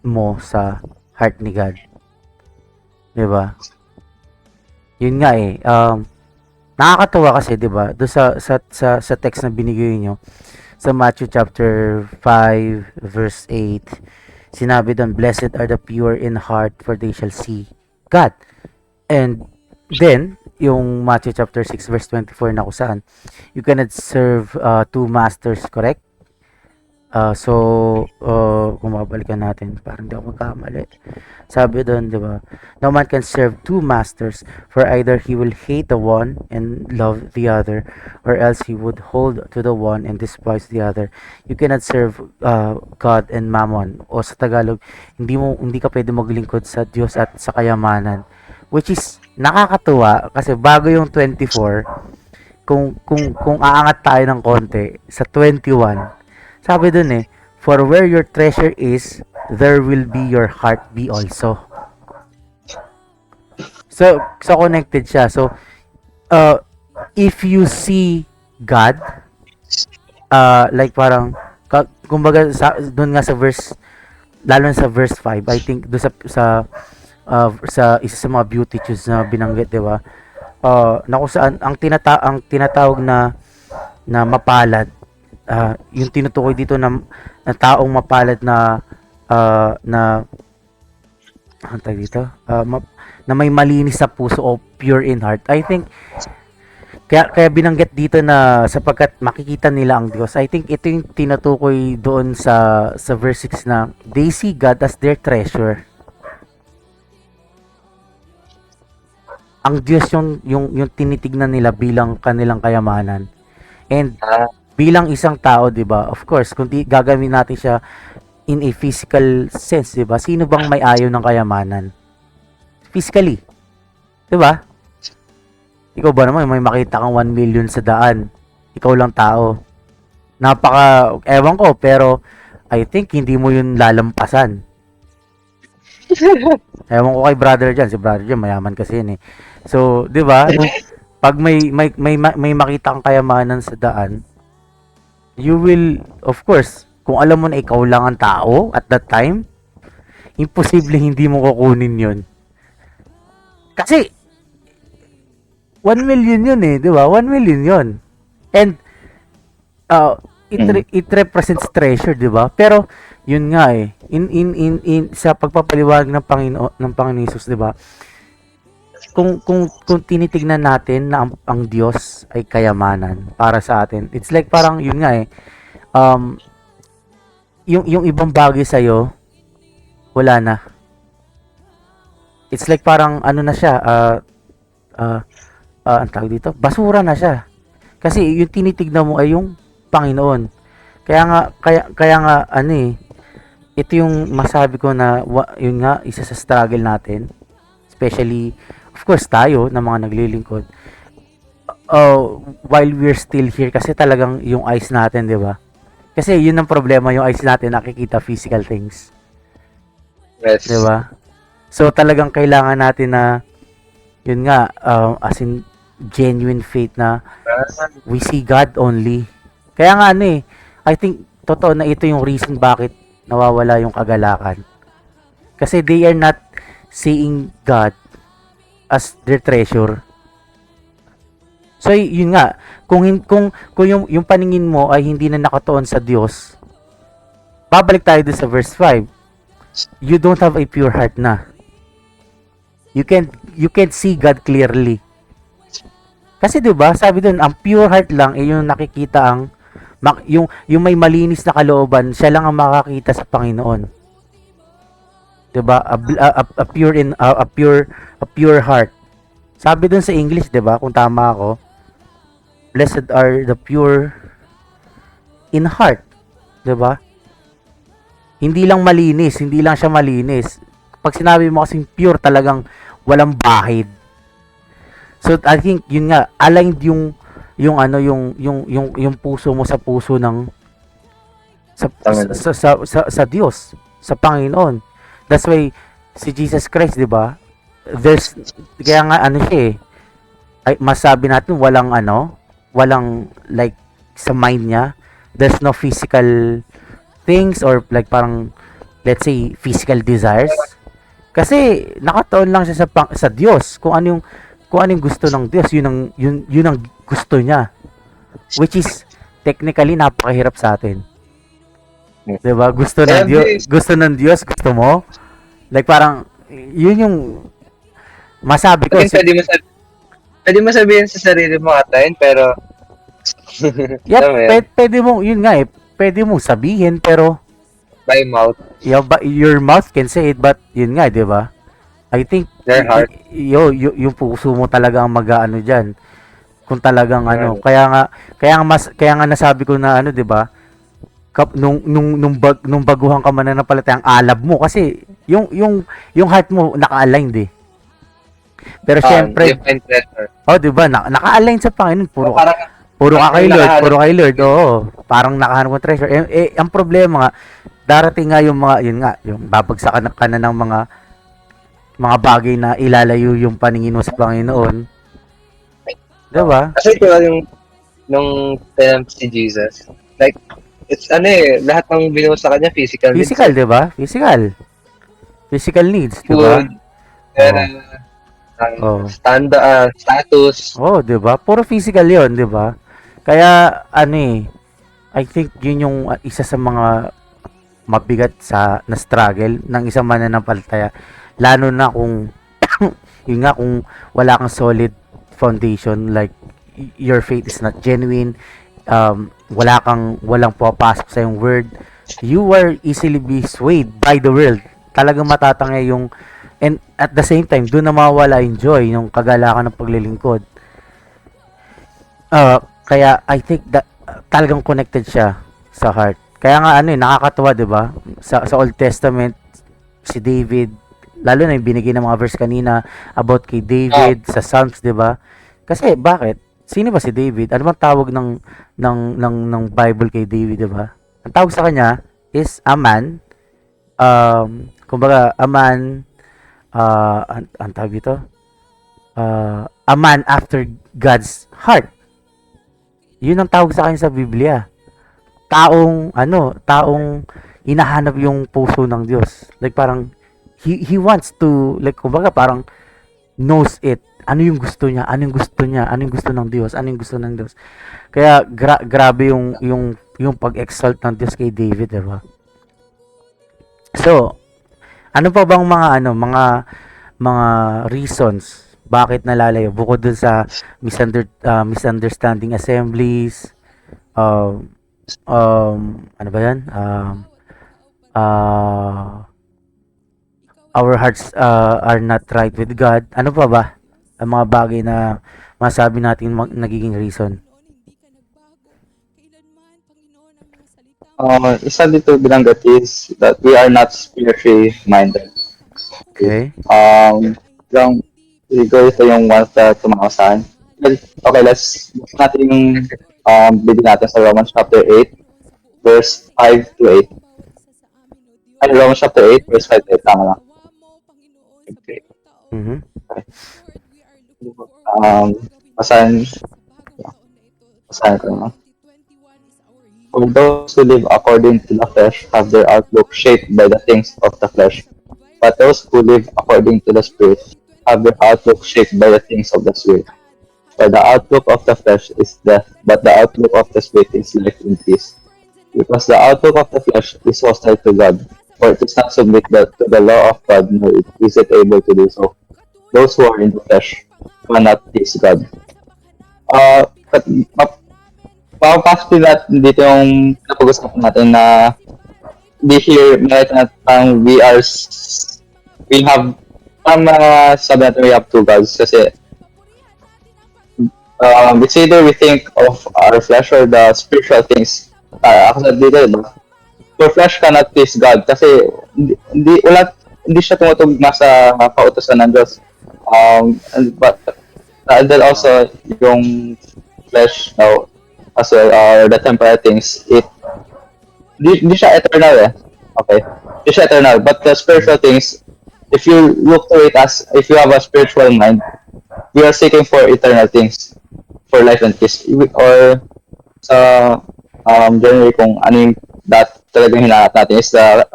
mo sa heart ni God. 'Di ba? Yun nga nakakatuwa kasi 'di ba? Do sa text na binigay niyo sa Matthew chapter 5 verse 8, sinabi doon, blessed are the pure in heart, for they shall see God. And then yung Matthew chapter 6 verse 24 na kung saan you cannot serve two masters, correct? Kung mabalikan natin, parang di ako magkamali. Sabi doon, di ba? No man can serve two masters, for either he will hate the one and love the other, or else he would hold to the one and despise the other. You cannot serve God and Mammon. O sa Tagalog, hindi ka pwede maglingkod sa Diyos at sa kayamanan. Which is nakakatuwa kasi bago yung 24, kung aangat tayo ng konti sa 21, sabi dun for where your treasure is, there will be your heart be also. So connected siya. So, if you see God, like parang, kumbaga, dun nga sa verse, lalo na sa verse 5, I think, dun sa isa sa mga beatitudes na binanggit, di ba? Na kung saan, ang tinatawag na mapalad, yung tinutukoy dito na taong mapalad na na may malinis sa puso o pure in heart. I think kaya binanggit dito na sapagkat makikita nila ang Diyos. I think ito yung tinutukoy doon sa verse 6 na they see God as their treasure. Ang Diyos yung tinitignan nila bilang kanilang kayamanan. And bilang isang tao, 'di ba? Of course, kung gagawin natin siya in a physical sense, 'di ba? Sino bang may ayaw ng kayamanan? Physically. 'Di ba? Ikaw ba naman may makita kang 1 million sa daan? Ikaw lang tao. Ewan ko, pero I think hindi mo yun lalampasan. Ewan ko kay brother dyan. Si brother dyan, mayaman kasi yun eh. So, di ba? Pag may makita kang kayamanan sa daan, you will, of course, kung alam mo na ikaw lang ang tao at that time, imposible hindi mo kukunin yun. Kasi, 1 million yun eh, di ba? 1 million yun. And, it represents treasure, di ba? Pero, yun nga eh, sa pagpapaliwanag ng Panginoon Jesus, di ba? Kung tinitignan natin na ang Diyos ay kayamanan para sa atin, it's like parang yun nga eh, yung ibang bagay sa'yo, wala na. It's like parang ano na siya, ang tawag dito, basura na siya. Kasi yung tinitignan mo ay yung Panginoon. Kaya nga ano eh, ito yung masabi ko na yun nga isa sa struggle natin, especially of course tayo na mga naglilingkod. While we're still here kasi talagang yung eyes natin, 'di ba? Kasi yun ang problema, yung eyes natin nakikita physical things. Yes. 'Di ba? So talagang kailangan natin na yun nga as in genuine faith na we see God only. Kaya nga ano eh, I think totoo na ito yung reason bakit nawawala yung kagalakan. Kasi they are not seeing God as their treasure. So yun nga, kung yung paningin mo ay hindi na nakatuon sa Diyos, babalik tayo dun sa verse 5. You don't have a pure heart na. You can't see God clearly. Kasi 'di ba, sabi doon, ang pure heart lang ay yung nakikita ang yung may malinis na kalooban, siya lang ang makakita sa Panginoon. 'Di ba? A pure heart. Sabi doon sa English, 'di ba? Kung tama ako, blessed are the pure in heart, 'di ba? Hindi lang malinis, hindi lang siya malinis. Pag sinabi mo kasing pure, talagang walang bahid. So I think yun nga, aligned yung puso mo sa puso ng sa Diyos, sa Panginoon. That's why si Jesus Christ, 'di ba? Kaya nga ano siya eh, ay masabi natin walang like sa mind niya, there's no physical things or like parang let's say physical desires. Kasi nakataon lang siya sa Diyos. Kung ano yung gusto ng Diyos, yun ang gusto niya. Which is technically napakahirap sa atin. 'Di ba? Gusto ng Diyos, gusto mo. Like parang yun yung masabi ko. Pwede mo sabihin sa sarili mo atain, pero pwede mo, yun nga eh, pwede mo sabihin pero by mouth. Yeah, but your mouth can say it, but yun nga, 'di ba? I think Their heart. Yung puso mo talaga ang mag-aano diyan. Kung talagang ano, kaya nga nasabi ko na ano, 'di ba? Nung baguhan ka mananampalataya, ang alab mo kasi yung heart mo naka-aligned eh. Pero syempre, 'di ba? Naka-align sa Panginoon, puro ka kay Lord. Oo, parang nakahanap ng treasure. Ang problema nga, darating nga yung mga, yun nga, yung babagsakan ka na ng mga bagay na ilalayo yung paningin mo sa Panginoon. Diba? Kasi diba nung tinamp si Jesus, like, it's lahat ng binuo sa kanya, physical needs. Physical, diba? Physical needs, diba? Food, pera, status. Diba? Puro physical yon, diba? Kaya, I think yun yung isa sa mga mabigat na struggle ng isang mananampalataya, lalo na kung yun nga, kung wala kang solid foundation, like your faith is not genuine, walang pumapasok sa yung word, you are easily be swayed by the world. Talagang matatangay yung, and at the same time doon na mawawala yung joy, yung kagalakan ng paglilingkod. Kaya I think that talagang connected siya sa heart. Kaya nga nakakatuwa, 'di ba? Sa Old Testament, si David, lalo na yung binigay ng mga verse kanina about kay David sa Psalms, 'di ba? Kasi bakit? Sino ba si David? Ano bang tawag ng Bible kay David, 'di ba? Ang tawag sa kanya, is a man, kumbaga, a man, ang tawag dito, a man after God's heart. Yun ang tawag sa kanya sa Biblia. Taong hinahanap yung puso ng Diyos. Like parang, he wants to, like kumbaga parang, knows it. Ano yung gusto niya? Ano yung gusto niya? Ano yung gusto ng Diyos? Ano yung gusto ng Diyos? Kaya grabe yung pag-exalt ng Diyos kay David, diba? So, ano pa bang mga reasons bakit nalalayo bukod dun sa misunderstanding assemblies, ano ba 'yan? Our hearts are not right with God. Ano pa ba ang mga bagay na masabi natin nagiging reason? Isa dito binanggit is that we are not spiritually minded. Okay? Yung siguro ito yung one na tumakas sa akin. Well, okay, let's look natin yung bigyan natin sa Romans chapter 8, verse 5 to 8. Ay, Romans chapter 8, verse 5 to 8. Tama lang. Okay. Mhm. Basahin ko na. For those who live according to the flesh have their outlook shaped by the things of the flesh. But those who live according to the Spirit have their outlook shaped by the things of the Spirit. For the outlook of the flesh is death, but the outlook of the Spirit is life and peace. Because the outlook of the flesh is hostile to God, for it is not submit to the law of God, nor is it able to do so. Those who are in the flesh cannot please God. Papapasok din natin dito yung napag-usapan natin na we have sabi natin we have two gods kasi it's either we think of our flesh or the spiritual things. Ako sa dito, diba? Your flesh cannot please God kasi hindi siya tumutugma sa pautosan ng Diyos. And then also yung flesh now as well, the temporal things, hindi siya eternal eh. Okay. Hindi siya eternal. But the spiritual things, if you look to it as, if you have a spiritual mind, we are seeking for eternal things, for life and peace. Or sa generally kung ano yung talagang hinahanap natin is the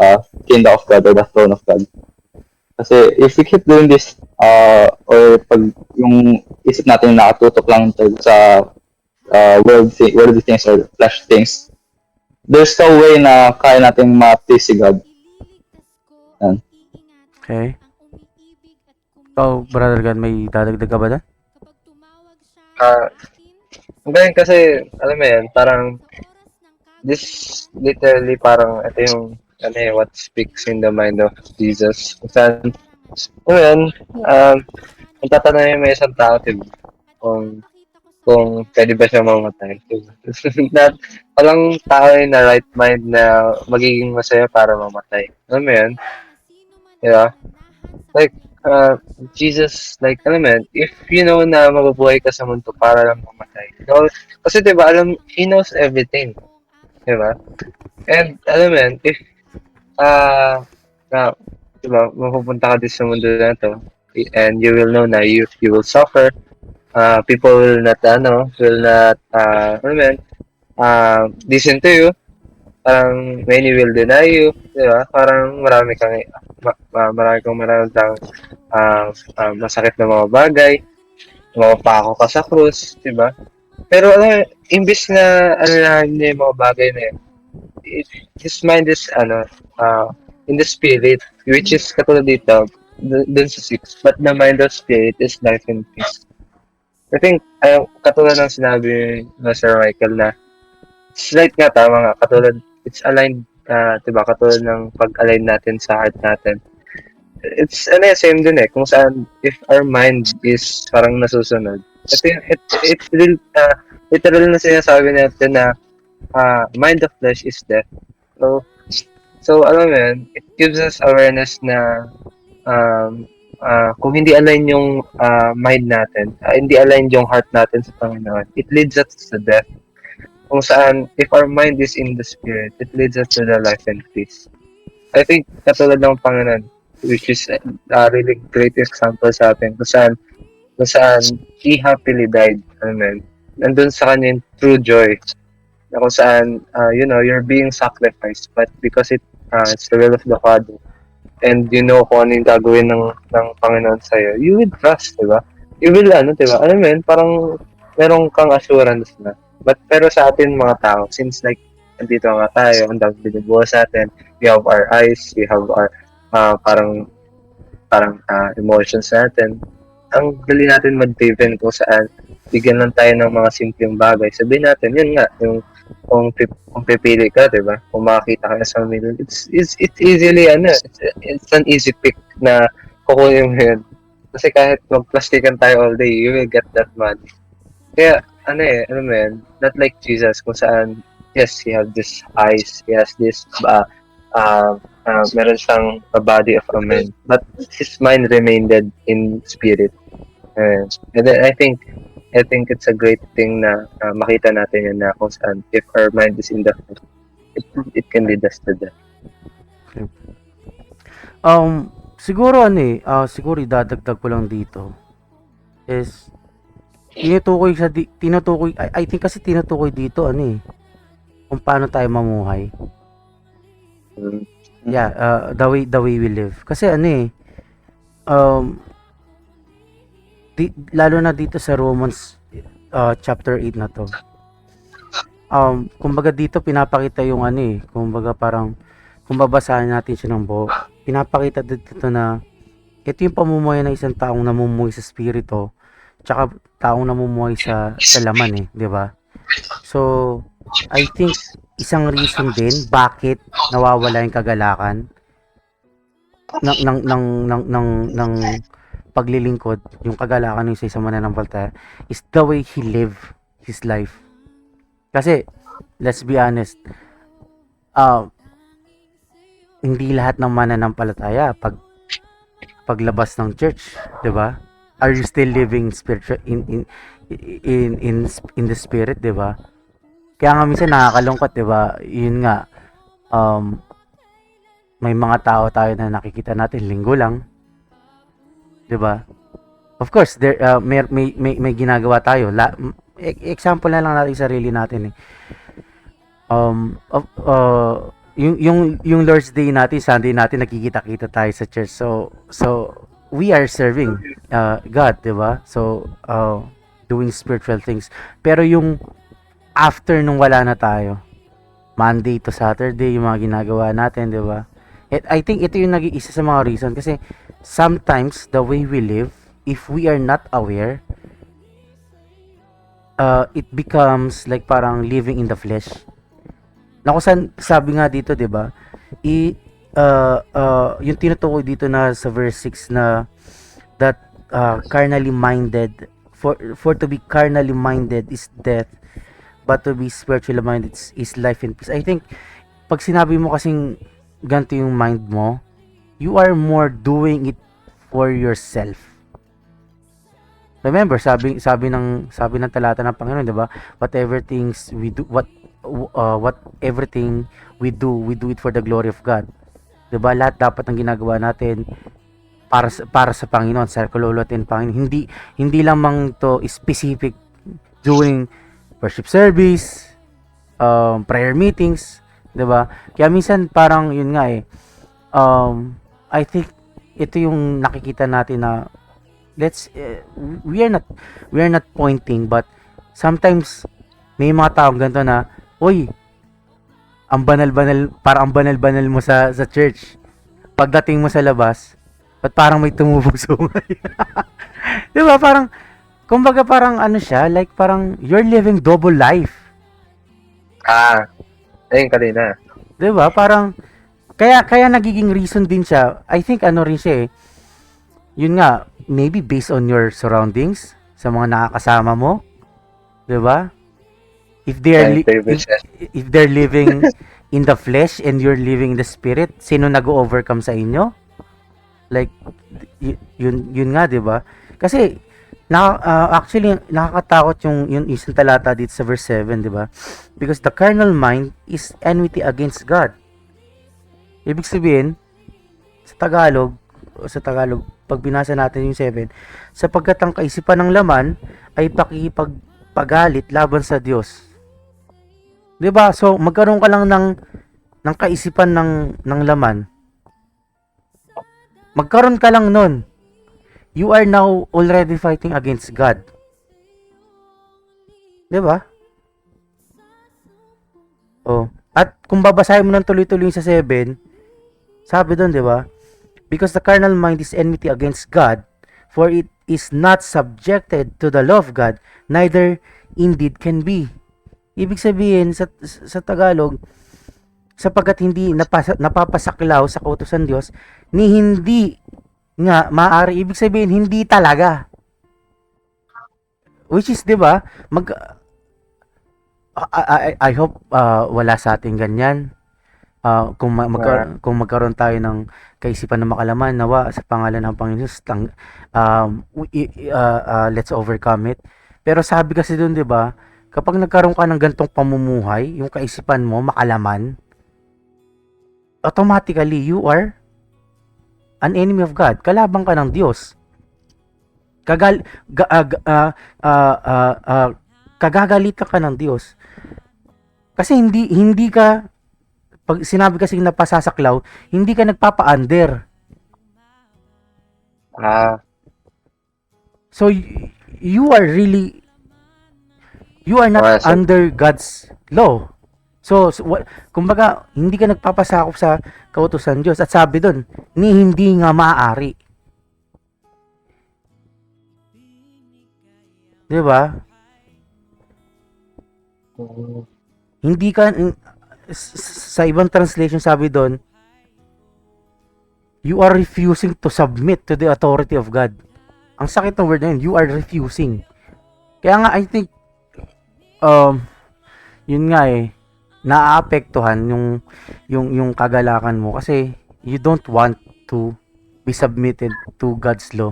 kingdom of God or the throne of God. Kasi if we keep doing this, or pag yung isip natin nakatutok lang sa worldly things or flesh things, there's no way na kaya nating ma-please si God. Yan. Okay. So, Brother God, may dadagdag ka ba doon? Ngayon kasi, alam mo yan, parang this literally parang ito yung what speaks in the mind of Jesus. Kung saan, kung tatanungin mo isang tao, diba, kung pwede ba siya mamatay. Not, walang tao na right mind na magiging masaya para mamatay. Alam mo yun? Diba? Like, Jesus, like, alam mo yun, if you know na mabubuhay ka sa mundo para lang mamatay. Kasi diba, He knows everything. Diba? And, alam mo yun, if, diba, mapupunta ka din sa mundo na to, and you will know na you will suffer, people will not, alam mo yun, listen to you, parang many will deny you, diba? Parang marami kang maraming masakit na mga bagay, mapapako ka sa krus, diba? Pero imbis na niya yung mga bagay na yun, his mind is in the spirit, which is katulad dito, dun sa 6, but the mind of spirit is life and peace. I think, katulad ng sinabi na Sir Michael na slight nga, tama nga, katulad, it's aligned, diba, katulad ng pag-align natin sa heart natin. It's, same din eh, kung saan, if our mind is parang nasusunod, it's literal na sinasabi natin na, mind of flesh is death. So alam mo yun, it gives us awareness na, kung hindi align yung mind natin, hindi align yung heart natin sa Panginoon, it leads us to death. kung saan if our mind is in the spirit, it leads us to the life and peace. I think katulad ng Panginoon, which is a really great example sa atin, kung saan he happily died. Amen. Nandun sa kanya yung true joy na kung saan, you're being sacrificed, but because it's the will of the Father, and you know kung ano yung gagawin ng Panginoon sa'yo, you will trust, di ba? You will, di ba? Alam mo yun, parang merong kang assurance na. But, pero sa atin mga tao, since like, andito nga tayo, ang dami binubuo sa atin, we have our eyes, we have our, parang emotions natin. Ang dali natin mag-driven kung saan bigyan lang tayo ng mga simpleng bagay. Sabihin natin, yun nga, yung kung pipili ka, di ba? Kung makakita ka sa million, it's easily, it's an easy pick na kukunin mo yun. Kasi kahit mag-plastikan tayo all day, you will get that money. Kaya, mo yun, not like Jesus, kung saan, yes, he has this eyes, he has this, meron siyang a body of a man, but his mind remained in spirit. And then I think it's a great thing na makita natin yan na kung saan if our mind is in the flesh, it can lead us to that. Siguro siguro idadagdag ko lang dito is tinutukoy I think kasi tinutukoy dito kung paano tayo mamuhay. Yeah, the way we live. Kasi lalo na dito sa Romans chapter 8 na to. Kumbaga dito pinapakita yung kumbaga parang kung babasahin natin siya ng buo, pinapakita dito na ito yung pamumuhay ng isang taong namumuhay sa spirito, tsaka taong namumuhay sa laman, di ba? So, I think isang reason din bakit nawawala yung kagalakan ng paglilingkod, yung kagalakan ng isa mananampalataya is the way he live his life. Kasi let's be honest, hindi lahat ng mananampalataya paglabas ng church, 'di ba? Are you still living spiritual in the spirit, 'di ba? Kaya nga minsan nakakalungkot, 'di ba? Yun nga, may mga tao tayo na nakikita natin linggo lang, 'di ba? Of course, there may ginagawa tayo. Example na lang natin sarili natin yung Lord's Day natin, Sunday natin, nakikita-kita tayo sa church. So we are serving God, 'di ba? So doing spiritual things. Pero yung after nung wala na tayo, Monday to Saturday, yung mga ginagawa natin, 'di ba? I think ito yung nag-iisa sa mga reason kasi sometimes the way we live, if we are not aware, it becomes like parang living in the flesh. Na kung saan, sabi nga dito, 'di ba? Yung tinutukoy dito na sa verse 6 na that carnally minded, for to be carnally minded is death, but to be spiritually minded is life and peace. I think pag sinabi mo kasing ganito yung mind mo, you are more doing it for yourself. Remember, sabi ng talata ng Panginoon, 'di ba? Whatever things we do, what everything we do it for the glory of God. 'Di ba? Lahat dapat ng ginagawa natin para sa Panginoon, sa kaluluwatin ng Panginoon. Hindi lamang to specific during worship service, prayer meetings, 'di ba? Kaya minsan parang yun nga I think ito yung nakikita natin na we are not pointing, but sometimes may mga taong ganito na, oy, ang banal-banal mo sa church. Pagdating mo sa labas, ba't parang may tumubog sungay? Di ba? Parang, kumbaga parang siya, like parang you're living double life. Ayun kanina. Di ba? Parang, kaya nagiging reason din siya. I think rin siya yun nga, maybe based on your surroundings, sa mga nakakasama mo. Di ba? If they're living in the flesh and you're living in the spirit, sino nag-overcome sa inyo? Like yun nga, 'di ba? Kasi Actually, nakakatakot yung isang talata dito sa verse 7, di ba? Because the carnal mind is enmity against God. Ibig sabihin, sa Tagalog, pag binasa natin yung 7, sapagkat ang kaisipan ng laman ay pakikipagpagalit laban sa Diyos. 'Di ba? So, magkaroon ka lang ng kaisipan ng laman. Magkaroon ka lang nun. You are now already fighting against God. 'Di ba? Oh. At kung babasahin mo ng tuloy-tuloy sa 7, sabi doon, 'di ba? Because the carnal mind is enmity against God, for it is not subjected to the law of God, neither indeed can be. Ibig sabihin sa Tagalog, sapagkat hindi napapasaklaw sa kautusan Diyos, ni hindi nga maaari, ibig sabihin hindi talaga. Which is, 'di ba? I hope wala sa ating ganyan. Kung magkaroon tayo ng kaisipan na makalaman, nawa sa pangalan ng Panginoon let's overcome it. Pero sabi kasi doon, 'di ba, kapag nagkaroon ka ng gantong pamumuhay, yung kaisipan mo makalaman, automatically you are an enemy of God. Kalaban ka ng Diyos. Kagagalitan ka ng Diyos. Kasi hindi ka, pag sinabi kasi napasasaklaw, hindi ka nagpapa-under. So you are not under God's law. So kumbaga, hindi ka nagpapasakop sa kautusan Diyos. At sabi doon, ni hindi nga maaari. 'Di ba? Hindi ka, sa ibang translation sabi doon, you are refusing to submit to the authority of God. Ang sakit ng word na yun, you are refusing. Kaya nga, I think, yun nga naaapektuhan yung kagalakan mo kasi you don't want to be submitted to God's law.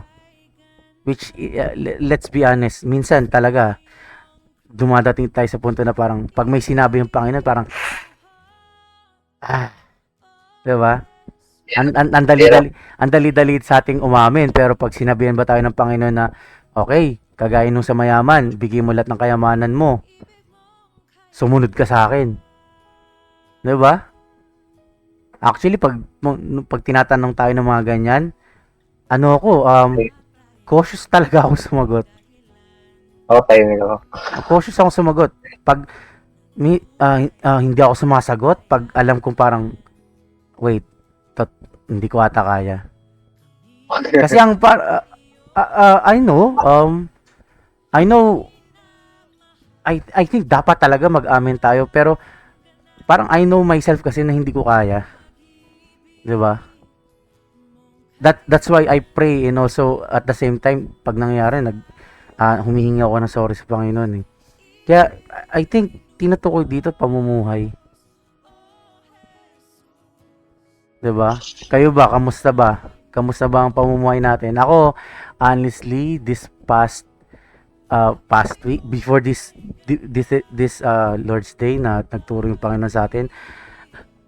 Which, let's be honest, minsan talaga, dumadating tayo sa punto na parang, pag may sinabi yung Panginoon, parang, diba? Ang dali-dali sa ating umamin, pero pag sinabihan ba tayo ng Panginoon na, okay, kagaya nung sa mayaman, bigay mo lahat ng kayamanan mo, sumunod ka sa akin. Diba? Actually, pag tinatanong tayo ng mga ganyan, cautious talaga ako sumagot. Okay, Cautious ako sumagot. Pag hindi ako sumasagot, pag alam kong parang, wait, hindi ko ata kaya. Kasi I think dapat talaga mag-amen tayo, pero parang I know myself kasi na hindi ko kaya. 'Di ba? That's why I pray, and also at the same time, pag nangyari, humihingi ako ng sorry sa Panginoon. Kaya I think tinutukoy dito pamumuhay. 'Di ba? Kayo ba, kamusta ba? Kamusta ba ang pamumuhay natin? Ako, honestly, this past week, before this Lord's Day na nagturo yung Panginoon sa atin,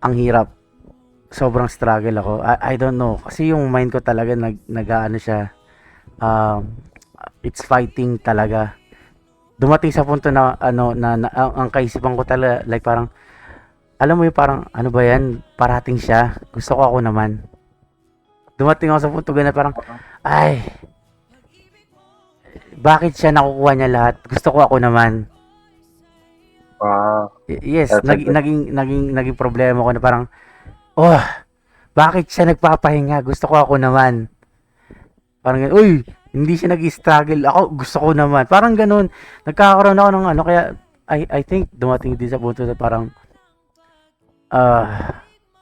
ang hirap. Sobrang struggle ako. I don't know. Kasi yung mind ko talaga nag-aano siya. It's fighting talaga. Dumating sa punto na ang kaisipan ko talaga, like parang, alam mo yung parang, ano ba yan? Parating siya. Gusto ko ako naman. Dumating ako sa punto na parang, ay, bakit siya nakukuha niya lahat? Gusto ko ako naman. Yes, naging problema ko na parang, bakit siya nagpapahinga? Gusto ko ako naman. Parang, hindi siya nag-struggle. Ako, gusto ko naman. Parang ganun. Nagkakaroon ako ng kaya, I think, dumating din sa punto na parang,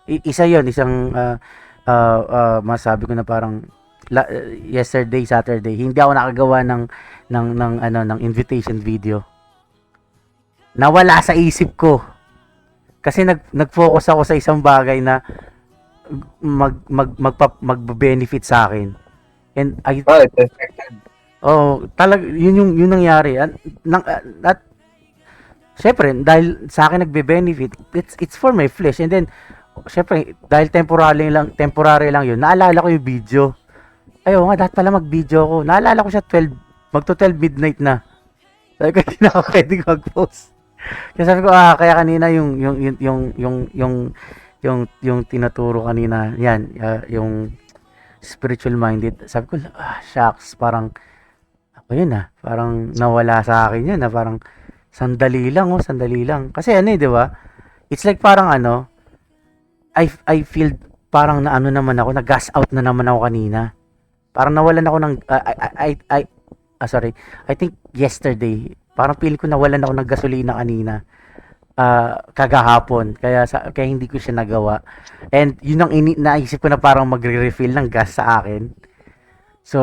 isa yon, isang, masabi ko na parang, yesterday, Saturday, hindi ako nakagawa ng invitation video. Nawala sa isip ko. Kasi nag-focus ako sa isang bagay na magbe-benefit sa akin. And Oh, yun yung nangyari. At syempre, dahil sa akin nagbe-benefit, it's for my flesh. And then, syempre, dahil temporary lang yun, naalala ko yung video. Ayaw nga, dapat pala mag-video ko. Naalala ko siya 12, magto 12 midnight na. Sabi ko, hindi na ako pwedeng mag-post. Kaya sabi ko, kaya kanina yung tinuturo kanina, yan, yung spiritual minded. Sabi ko, shucks, parang, ako yun parang nawala sa akin yun parang, sandali lang. Kasi ano di ba? It's like parang I feel parang na ano naman ako, na-gas out na naman ako kanina. Parang nawalan ako ng, sorry, I think yesterday, parang feel ko nawalan ako ng gasolina kanina. Kagahapon. Kaya hindi ko siya nagawa. And yun ang naisip ko na parang magre-refill ng gas sa akin. So,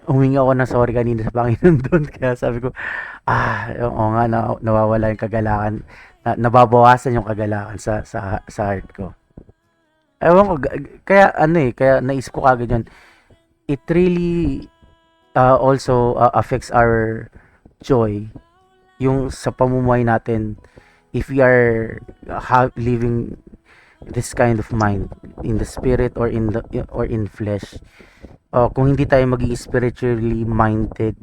humingi ako ng sorry kanina sa Panginoon doon. Kaya sabi ko, oo nga, nawawala yung kagalakan. Nababawasan yung kagalakan sa heart ko. Ewan ko, kaya naisip ko kagad yun. It really also affects our joy. Yung sa pamumuhay natin, if we are living this kind of mind in the spirit or in flesh, kung hindi tayo maging spiritually minded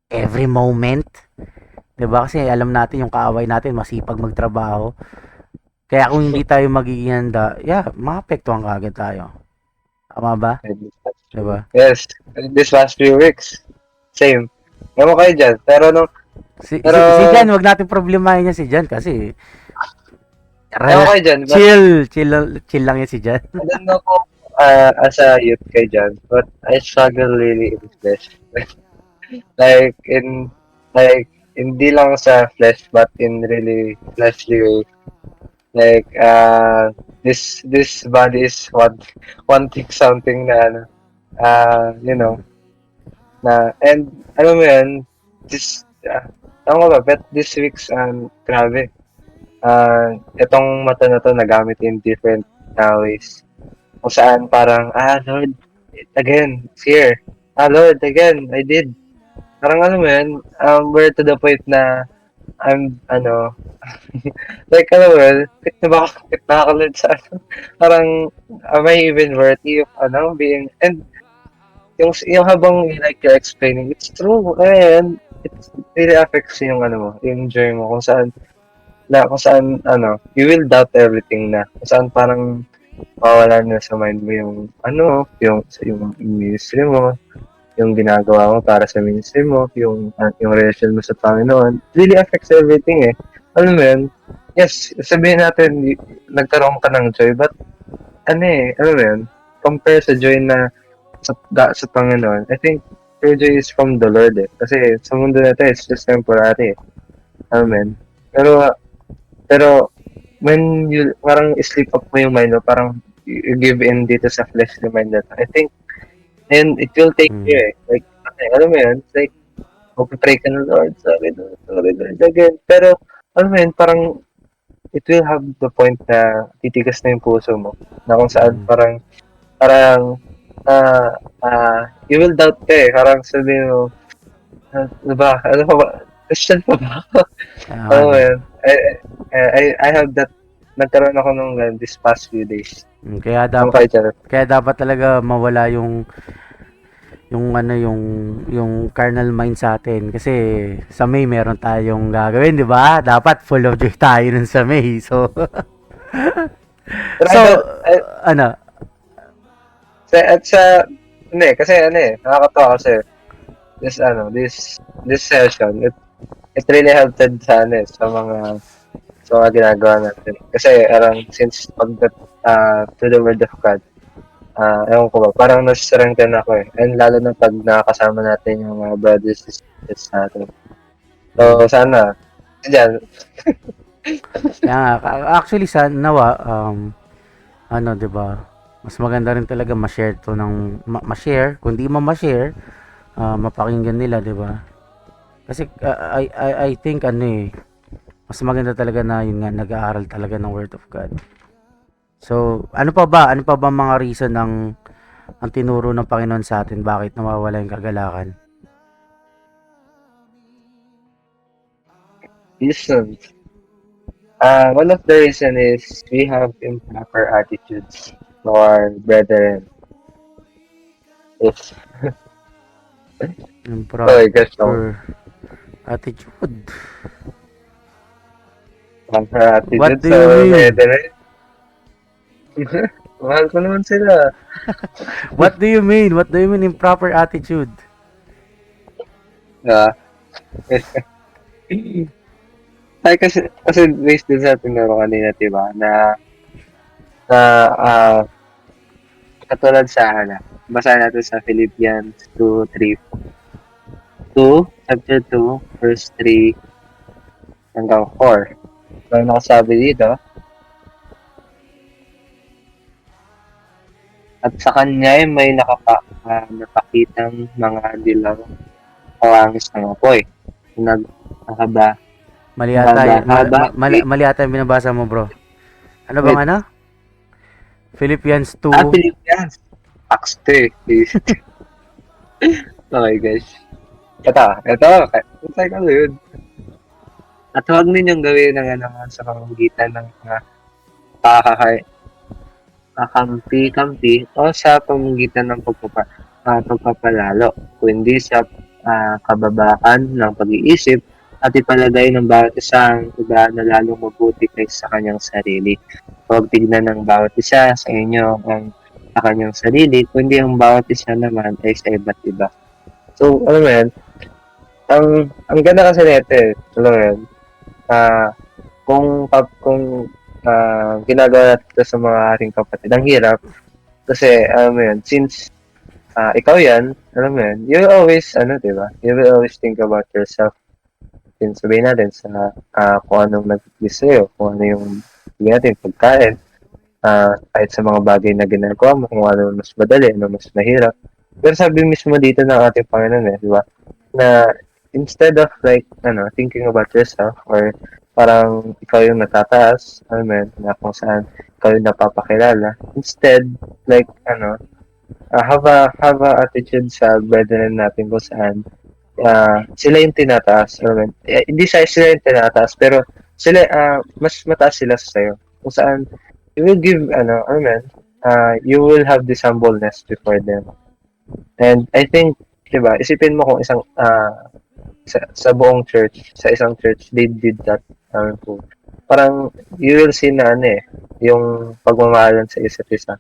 every moment, 'di ba? Kasi alam natin yung kaaway natin masipag magtrabaho. Kaya kung hindi tayo magiging handa, maapektuhan kaagad tayo. Tama ba? 'Di ba? Yes, this last few weeks, same. Ewan kayo dyan, pero Si Jan, wag natin problemahin niya si Jan kasi ewan kayo dyan, but chill lang yan si Jan. I don't know kung as a youth kayo dyan, but I struggle really in flesh. like, hindi lang sa flesh, but in really fleshly way. Like, this body is wanting something na, and alam mo yun, but this week's, grabe. Itong mata na to nagamit in different ways. Kung saan parang, Lord, again, it's here. Lord, again, I did. Parang alam mo yun, we're to the point na, like, alam mo yun, bakit nakakalod sa parang, am I even worthy of, being, and, yung habang like you're explaining, it's true, and it really affects yung yung joy mo, kung saan, you will doubt everything na, kung saan parang, mawala na sa mind mo yung ministry mo, yung ginagawa mo para sa ministry mo, yung relation mo sa Panginoon, it really affects everything Alam mo yun, yes, sabihin natin, nagkaroon ka ng joy, but, alam mo yun, compare sa joy na sa Panginoon, I think true joy is from the Lord kasi sa mundo natin, it's just temporary Amen. Pero when you parang sleep up mo yung mind mo, parang you give in dito sa fleshly mind na I think, and it will take you like, alam mo yun, it's like, pray ka na, Lord, sorry Lord, again. Pero, alam mo yun, parang, it will have the point na titigas na yung puso mo, na kung saan parang, you will doubt parang sabihin mo, ano ba, Christian pa ba ako? Alam mo yun, I have that, nagkaroon ako nung this past few days. Kaya dapat talaga mawala yung carnal mind sa atin kasi sa May meron tayong gagawin, 'di ba? Dapat full of joy tayo nun sa May. So kasi nakakatawa kasi this session, it really helped sa mga ginagawa natin. Kasi since to the word of God, ewan ko ba, parang nasa-strengthen ako and lalo na pag nakakasama natin yung mga brothers and sisters natin. So sana dyan. Actually nawa diba, mas maganda rin talaga ma-share to ma-share, kung di mo ma-share, mapakinggan nila, diba? Kasi I think mas maganda talaga na yun nga, nag-aaral talaga ng Word of God. So, ano pa ba mga reason ang tinuro ng Panginoon sa atin bakit nawawala yung kagalakan? reason. One of the reason is we have improper attitudes to our brethren. If oh my gosh, no. Improper attitude. Improper What attitude do sa you mean? brethren. Mahal ko naman sila. What do you mean? What do you mean improper attitude? Ah. Ay, kasi based din sa tinuro kanina, diba, na katulad sa, basa natin sa Philippians 2:3. 2, chapter 2, verse 3 hanggang 4. So, nakasabi dito, at sa kanya ay may napakitang mga dilaw kawangis ng apoy. Nagkakaba. Mali ata, Haba. mali ata yung binabasa mo, bro. Ano bang ano? Philippians 2. Philippians. Acts 2. Okay, guys. Ito. Kaya ko yun. At huwag ninyong gawin ng sa pamamagitan ng kakampi o sa pamamagitan ng pagpapalalo, kundi sa kababakan ng pag-iisip at ipalagay ng bawat isang iba na lalong mabuti kaysa sa kanyang sarili. Huwag tignan ng bawat isa sa inyo ang sa kanyang sarili, kundi ang bawat isa naman ay sa iba't iba. So, alam mo yan, ang ganda kasi nito alam mo yan, kung ginagawa natin ito sa mga ating kapatid, ang hirap, kasi, alam mo yan, since ikaw yan, alam mo yan, you will always, diba, you will always think about yourself. Sabihin natin sa kung anong nag-please sa'yo, kung ano yung sabihin natin, pagkain, kahit sa mga bagay na ginagawa mo, kung ano mas madali, ano mas mahirap. Pero sabi mismo dito ng ating Panginoon, di ba, na instead of like, thinking about yourself, or parang ikaw yung natataas, na kung saan ikaw yung napapakilala, instead, like, have a attitude sa brethren natin kung saan sila yung tinataas. Hindi sila yung tinataas, pero sila, mas mataas sila sa sayo. Kung saan, you will give, you will have this humbleness before them. And I think, diba, isipin mo kung isang, sa buong church, sa isang church, they did that. Parang, you will see na, yung pagmamahalan sa isa't isa.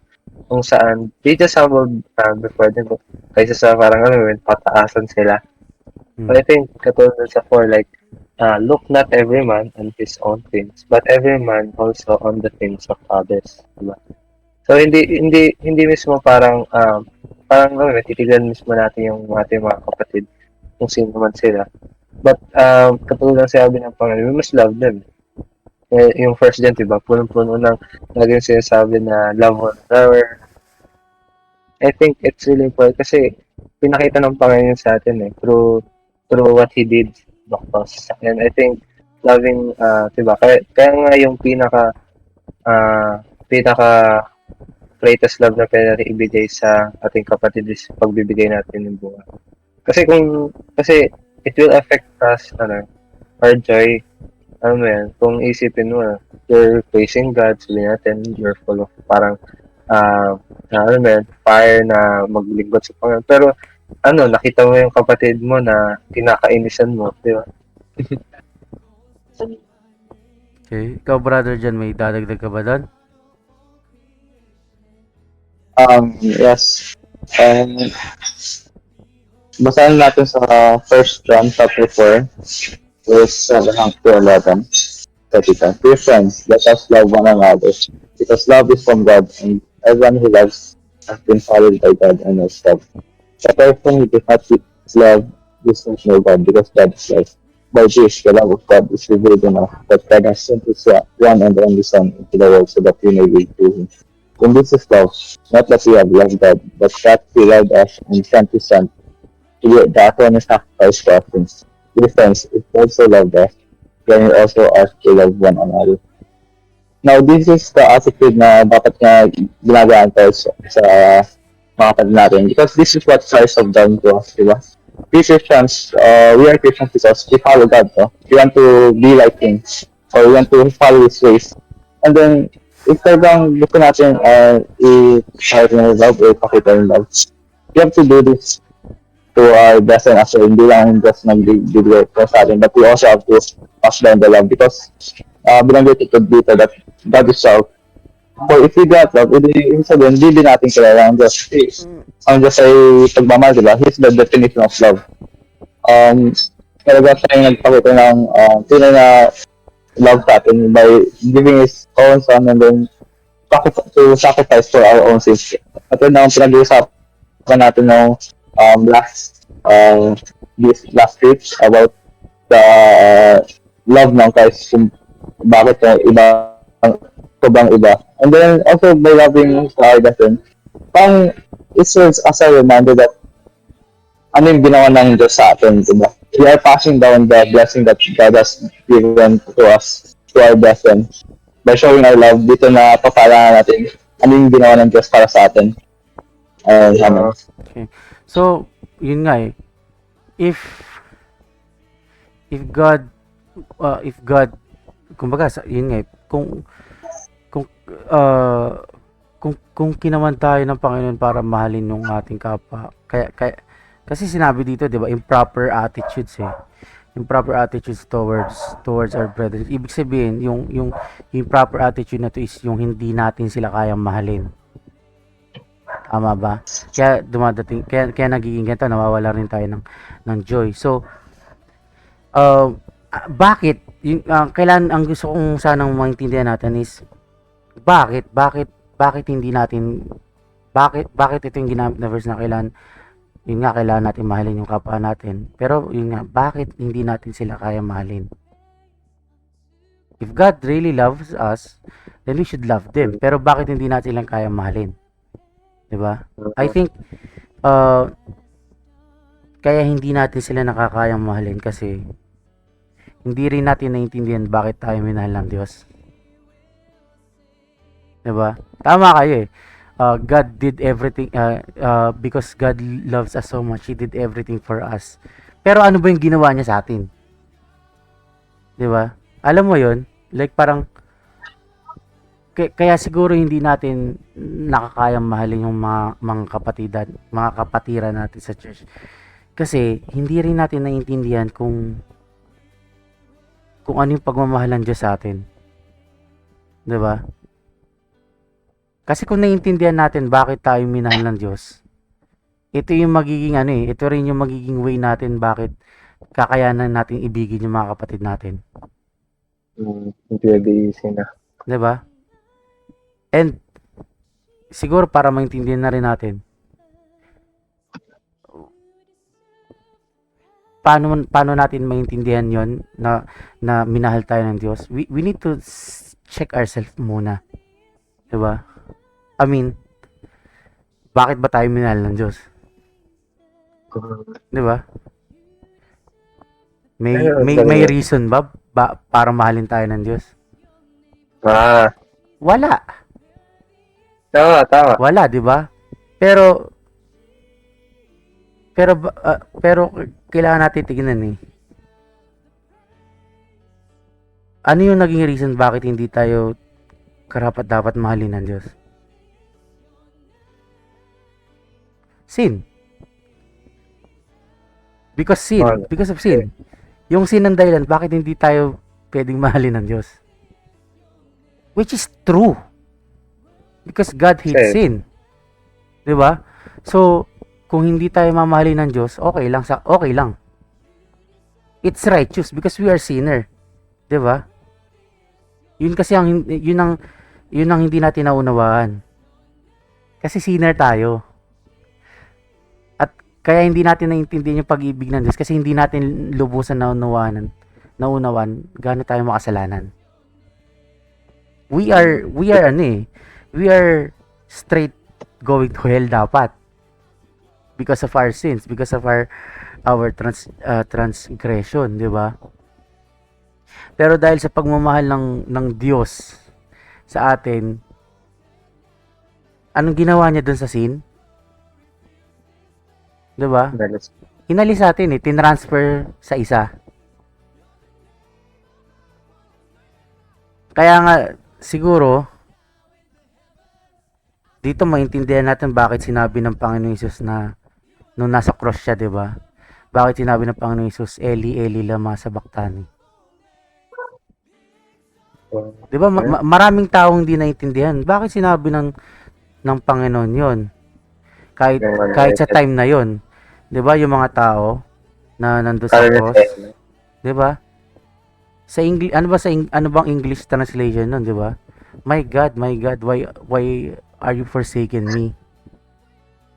Kung saan, they just humbled before them. Kaysa sa parang, pataasan sila. But I think katulad sa 4, like, look not every man on his own things, but every man also on the things of others. Diba? So hindi mismo parang titigan mismo natin yung ating mga kapatid kung sino man sila. But katulad ng sabi ng Panginoon, we must love them. Yung first dyan, diba? Punong-puno ng laging sinasabi na love one another. I think it's really important kasi pinakita ng Panginoon sa atin through what He did the cross. And I think loving, diba? Kaya nga yung pinaka greatest love na pwede natin ibigay sa ating kapatid is pagbibigay natin ng buhay. Kasi it will affect us, our joy. Ano yan, kung isipin mo, you're praising God, sabihin natin, you're full of parang, fire na maglingkod sa Panginoon. Pero, nakita mo yung kapatid mo na kinakainisan mo, di ba? Okay. Ikaw, brother John, may dadagdag ka ba doon? Yes. Basahin natin sa 1 John chapter 4, verse 7 to 11. Dear friends, let us love one another, because love is from God, and everyone who loves has been followed by God and knows love. The person who does not love does not know God, because God is love. By this, the love of God is revealed in us, that God has sent His one and only Son into the world so that we may live through Him. And this is love, not that we have loved God, but that He loved us and sent His Son to be the atoning sacrifice for our sins. Dear friends, if God so loved us, then we also ought to love one another. Now, this is the attitude na dapat nga ginagawa tayo sa mga kapatid natin, because this is what Christ have done to us, di ba? we Christians, we are Christians because we follow God, no? We want to be like Him, or we want to follow His ways. And then, if talagang gusto natin i-share ng love or ipakita ng love, we have to do this to our best and actually hindi lang just nagbibigay ko sa atin, but we also have to pass down the love because binanggit ito dito that God is love. So if we got love, ibig sabihin, hindi din natin kilala ang Diyos. Ang Diyos ay pagmamahal, diba? He's the definition of love. Talaga tayong nagpakita ng tunay na love sa atin by giving His own Son and then to sacrifice for our own sins. At yun ang pinag-uusapan natin ng this last week about the love ng Christ, kung bakit iba sobrang iba. And then also by loving our brethren, it serves as a reminder that ano yung ginawa ng Diyos sa atin, diba? We are passing down the blessing that God has given to us, to our brethren. By showing our love, dito na papala natin ano yung ginawa ng Diyos para sa atin. Amen. Okay. So, yun nga eh. If God, kumbaga, yun nga eh, kung kinaman tayo ng Panginoon para mahalin yung ating kapwa, kasi sinabi dito, 'di ba, improper attitudes eh. Improper attitudes towards our brothers. Ibig sabihin, yung improper attitude na to is yung hindi natin sila kayang mahalin. Tama ba? Kaya kaya nagiging ganito, nawawala rin tayo ng joy. So, bakit kailan ang gusto kong sanang maintindihan natin is bakit hindi natin bakit ito yung ginamit na verse na kailangan natin mahalin yung kapwa natin. Pero yun nga, bakit hindi natin sila kaya mahalin? If God really loves us, then we should love them. Pero bakit hindi natin lang kaya mahalin? 'Di ba? I think kaya hindi natin sila nakakayang mahalin kasi hindi rin natin naiintindihan bakit tayo minahal ng Diyos. 'Di ba? Tama kayo eh. God did everything because God loves us so much, He did everything for us. Pero ano ba yung ginawa niya sa atin? 'Di ba? Alam mo 'yon? Like parang kaya siguro hindi natin nakakayang mahalin yung mga kapatiran natin sa church. Kasi hindi rin natin naiintindihan kung ano yung pagmamahal ng Diyos sa atin. 'Di ba? Kasi kung naiintindihan natin bakit tayo minahal ng Diyos, ito yung magiging ito rin yung magiging way natin bakit kakayanan natin ibigin yung mga kapatid natin. Hindi nag-iisi na. 'Di ba? And siguro para maintindihan na rin natin paano natin maintindihan yon na minahal tayo ng Diyos. We need to check ourselves muna. 'Di ba? I mean, bakit ba tayo minahal ng Diyos? 'Di ba? May reason ba para mahalin tayo ng Diyos? Wala. Tama. Wala, 'di ba? Pero kailangan natin tignan eh. Ano yung naging reason bakit hindi tayo karapat-dapat mahalin ng Diyos? Sin. Because of sin. Yung sin ang dahilan bakit hindi tayo pwedeng mahalin ng Diyos. Which is true. Because God hates sin. 'Di ba? So, kung hindi tayo mamahalin ng Diyos, okay lang. It's righteous because we are sinner. 'Di ba? Yun kasi yun ang hindi natin naunawaan. Kasi sinner tayo. At kaya hindi natin naiintindihan yung pag-ibig ng Diyos kasi hindi natin lubusan naunawan gaano tayo makasalanan. We are straight going to hell dapat because of our sins, because of our transgression, 'di ba? Pero dahil sa pagmamahal ng Diyos sa atin, anong ginawa niya doon sa sin? 'Di ba? Hinalis sa atin tinransfer sa isa. Kaya nga, siguro, dito maintindihan natin bakit sinabi ng Panginoong Hesus na nung nasa cross siya, di ba? Bakit sinabi ng Panginoong Hesus, Eli, Eli, lama sabachthani? Di ba? Maraming taong hindi naintindihan. Bakit sinabi ng Panginoon yon? Kahit sa time na yon, di ba? Yung mga tao na nandun sa cross, di ba? Sa English, ano bang English translation nun, di ba? My God, why are you forsaken me?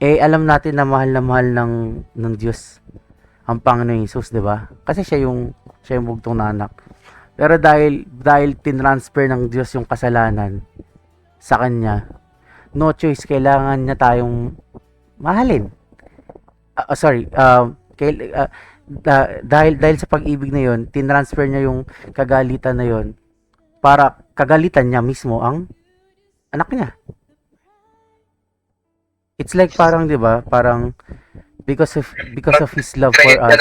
Alam natin na mahal ng Diyos ang Panginoon Hesus, di ba? Kasi siya yung bugtong na anak. Pero dahil tinransfer ng Diyos yung kasalanan sa kanya, no choice, kailangan niya tayong mahalin. Dahil sa pag-ibig na yon, tinransfer niya yung kagalitan na yon para kagalitan niya mismo ang anak niya. It's like parang, 'di ba? Parang because of his love for us.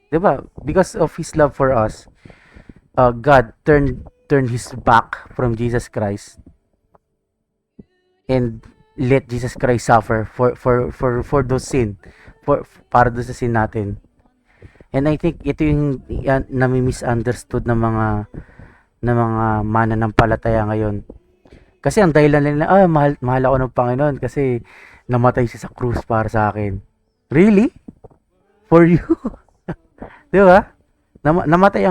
'Di ba? Because of his love for us, God turned his back from Jesus Christ and let Jesus Christ suffer for those sin, para doon sa sin natin. And I think ito yung nami-misunderstood ng mga mananampalataya ngayon. Kasi ang dahilan nila, mahal ako ng Panginoon kasi namatay siya sa krus para sa akin. Really? For you? Di ba? Namatay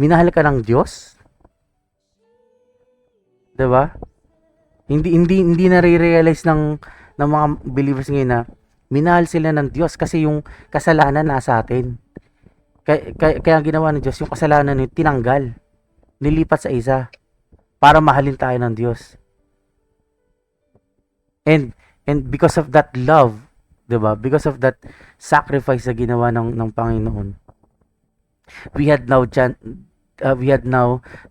minahal ka ng Diyos? Di ba? Hindi nare-realize ng mga believers ngayon na minahal sila ng Diyos kasi yung kasalanan nasa atin. Kaya ginawa ng Diyos, yung kasalanan nyo tinanggal, nilipat sa isa para mahalin tayo ng Diyos. And because of that love, 'di ba? Because of that sacrifice na ginawa ng Panginoon, we had now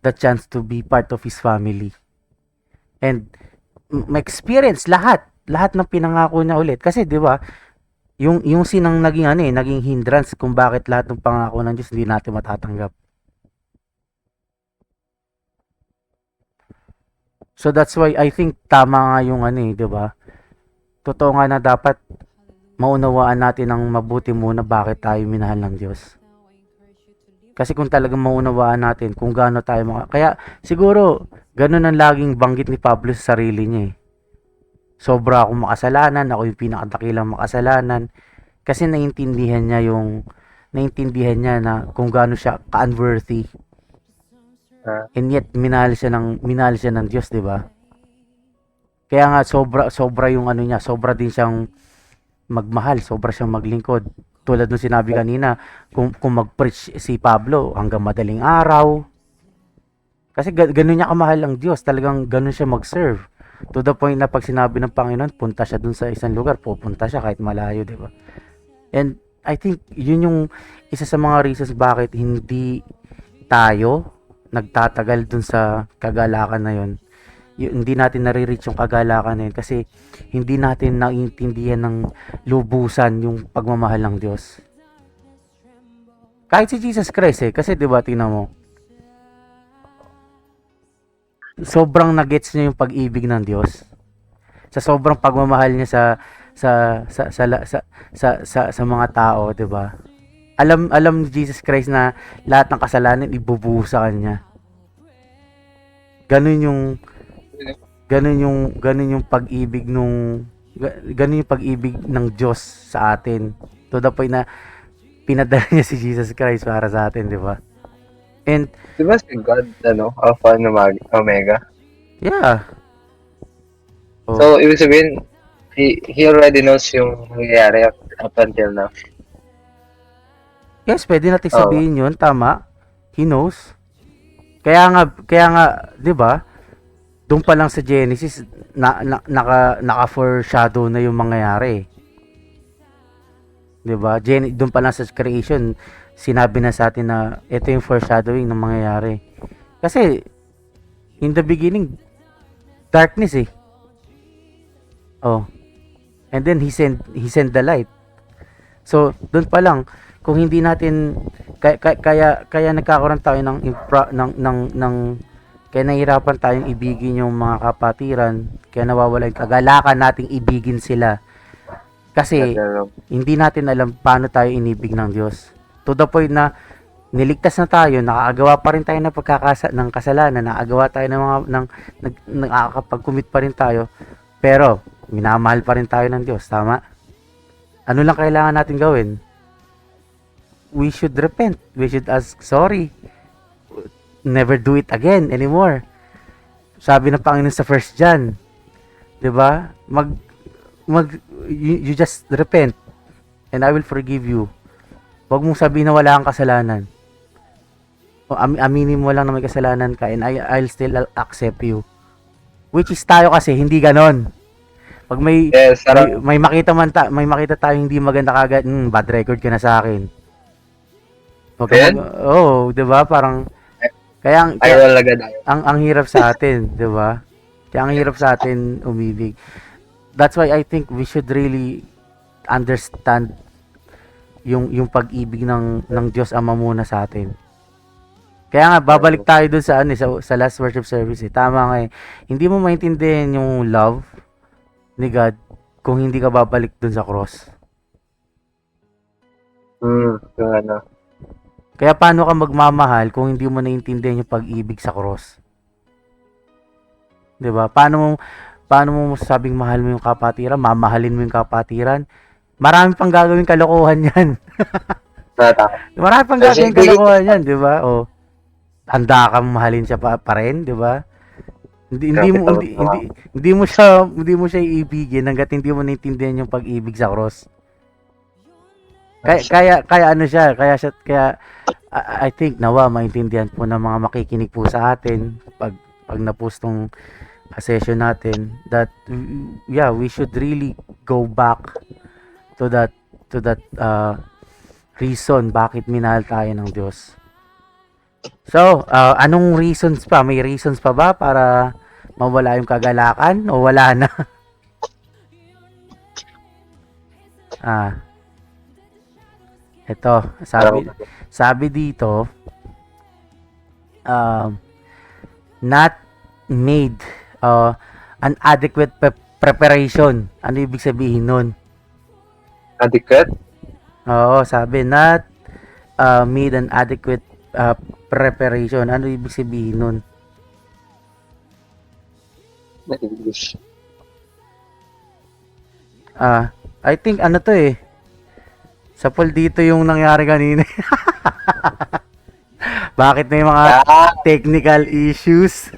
the chance to be part of his family. And ma-experience lahat ng pinangako niya ulit. Kasi 'di ba, yung sinang naging hindrance kung bakit lahat ng pangako ng Diyos hindi natin matatanggap. So that's why I think tama nga yung 'di ba? Totoo nga na dapat maunawaan natin ng mabuti muna bakit tayo minahal ng Diyos. Kasi kung talagang maunawaan natin kung gaano tayo kaya siguro ganun ang laging banggit ni Pablo sa sarili niya. Sobra akong makasalanan, ako yung pinakadakilang makasalanan. Kasi naintindihan niya na kung gaano siya ka-unworthy. And yet minahal siya ng Diyos, 'di ba? Kaya nga sobra yung niya, sobra din siyang magmahal, sobra siyang maglingkod. Tulad ng sinabi kanina, kung mag-preach si Pablo hanggang madaling araw. Kasi ganun niya kamahal ang Diyos, talagang ganun siya mag-serve. To the point na pag sinabi ng Panginoon, punta siya dun sa isang lugar, pupunta siya kahit malayo, 'di ba? And I think yun yung isa sa mga reasons bakit hindi tayo nagtatagal dun sa kagalakan na yun. Hindi natin nare-reach yung kagalakan na yun kasi hindi natin naiintindihan ng lubusan yung pagmamahal ng Diyos. Kahit si Jesus Christ kasi 'di ba, tingnan mo, sobrang nagets niya yung pag-ibig ng Diyos. Sa sobrang pagmamahal niya sa mga tao, 'di ba? Alam ni Jesus Christ na lahat ng kasalanan ibubuhos sa kanya. Ganun yung pag-ibig ganun yung pag-ibig ng Diyos sa atin. To the point na pinadala niya si Jesus Christ para sa atin, 'di ba? And di ba si God, Alpha and Omega? Yeah. Oh. So, ibig sabihin, he already knows yung nangyayari up until now. Yes, pwede natin sabihin yun, tama. He knows. Kaya nga, 'di ba? Doon pa lang sa Genesis naka-foreshadow na yung mangyayari. 'Di ba? Doon pa lang sa creation, sinabi na sa atin na ito yung foreshadowing ng mangyayari. Kasi in the beginning, darkness . And then he sent the light. So, doon pa lang kung hindi natin kaya nagkakaroon tayo kaya nahihirapan tayong ibigin yung mga kapatiran, kaya nawawala yung kagalakan nating ibigin sila. Kasi hindi natin alam paano tayo inibig ng Diyos. To the point na niligtas na tayo, nakagawa pa rin tayo ng kasalanan, nakagawa tayo nakakapag-commit pa rin tayo, pero minamahal pa rin tayo ng Diyos, tama? Ano lang kailangan natin gawin? We should repent. We should ask sorry. Never do it again anymore. Sabi ng Panginoon sa 1 John, 'di ba? You just repent and I will forgive you. Huwag mong sabihin na wala kang kasalanan. O aminin mo lang na may kasalanan ka and I'll still accept you. Which is tayo kasi hindi ganon. Pag may may makita tayo hindi maganda kagad, bad record ka na sa akin. Oh, 'di ba? Parang kaya ang hirap sa atin, 'di ba? Kaya ang hirap sa atin umibig. That's why I think we should really understand yung pag-ibig ng Diyos Ama muna sa atin. Kaya nga babalik tayo dun sa last worship service. Tama nga eh. Hindi mo maintindihan yung love ni God kung hindi ka babalik dun sa cross. Kaya paano ka magmamahal kung hindi mo naiintindihan yung pag-ibig sa cross? 'Di ba? Paano mo masasabing mahal mo yung kapatiran, mamahalin mo yung kapatiran? Marami pang gagawin kalokohan 'yan. Marami pang gagawin kalokohan 'yan, 'di ba? O handa kang mahalin siya pa rin, 'di ba? Hindi mo siya iibigin hangga't hindi mo naiintindihan yung pag-ibig sa cross. Kaya I think nawa maintindihan po ng mga makikinig po sa atin pag na-post tong session natin that we should really go back to that reason bakit minahal tayo ng Diyos. So, anong reasons pa? May reasons pa ba para mawala yung kagalakan o wala na? Ito, sabi dito, not made an adequate preparation. Ano ibig sabihin nun? Adequate? Oo, sabi, not made an adequate preparation. Ano ibig sabihin nun? English. I think ano to eh. Sa poll dito yung nangyari kanina. Bakit may mga technical issues?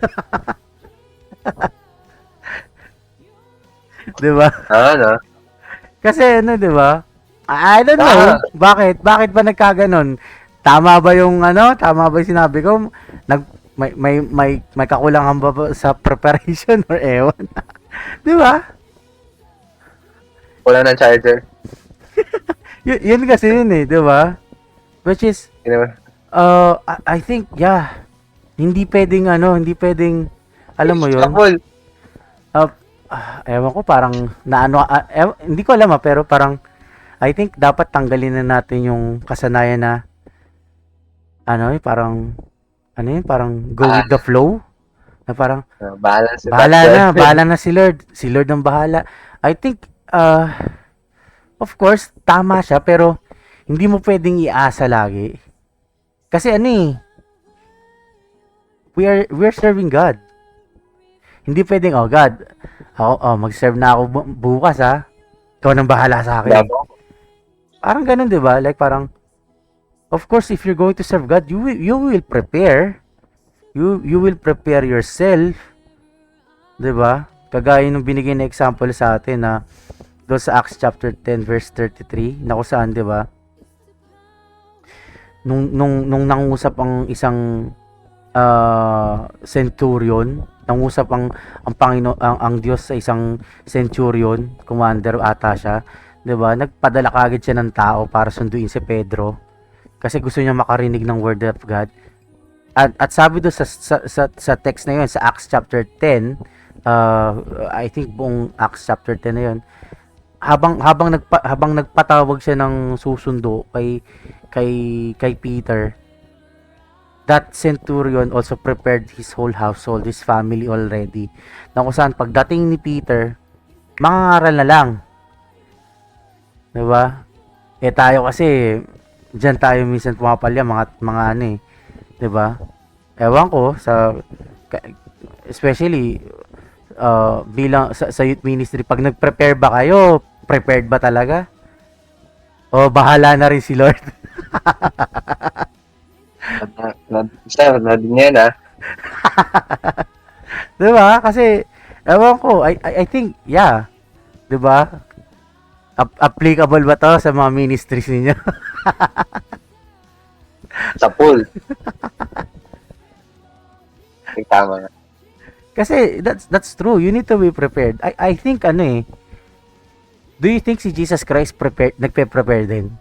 'Di ba? Kasi 'di ba? I don't know. Bakit ba nagkaganon? Tama ba yung sinabi ko? May kakulangan ba sa preparation or ewan? 'Di ba? Wala nang charger. Yun kasi yun eh, 'di ba? Which is I think hindi pwedeng alam mo yun. Ewan ko parang hindi ko alam pero parang I think dapat tanggalin na natin yung kasanayan na parang go with the flow na parang bahala na si Lord ang bahala. I think of course, tama siya, pero hindi mo pwedeng iasa lagi. Kasi we're serving God. Hindi pwedeng, God, mag-serve na ako bukas ikaw nang bahala sa akin. Parang ganun, di ba? Like parang, of course, if you're going to serve God, you will prepare. You will prepare yourself. Di ba? Kagaya nung binigay na example sa atin na doon sa Acts chapter 10 verse 33 na kung saan, 'di ba? Nung nangusap ang isang centurion, nangusap ang Panginoon ang Diyos sa isang centurion, commander ata siya, 'di ba? Nagpadala kagad siya ng tao para sunduin si Pedro kasi gusto niya makarinig ng word of God. At sabi doon sa text na 'yon sa Acts chapter 10, I think buong Acts chapter 10 na 'yon. habang nagpatawag siya ng susundo kay Peter, that centurion also prepared his whole household, his family already. Na kung saan pagdating ni Peter, mangangaral na lang. 'Di ba? Tayo kasi diyan tayo minsan pumapalya mga ano eh, 'di ba? Ewan ko especially bilang sa youth ministry, pag nag-prepare ba kayo, prepared ba talaga? O bahala na rin si Lord? Na din yan, ah. Diba? Kasi, ewan ko, I think, yeah. Diba? Applicable ba to sa mga ministries ninyo? Sa pool. Tama na. Kasi, that's true. You need to be prepared. I think, do you think si Jesus Christ nagpe-prepare din?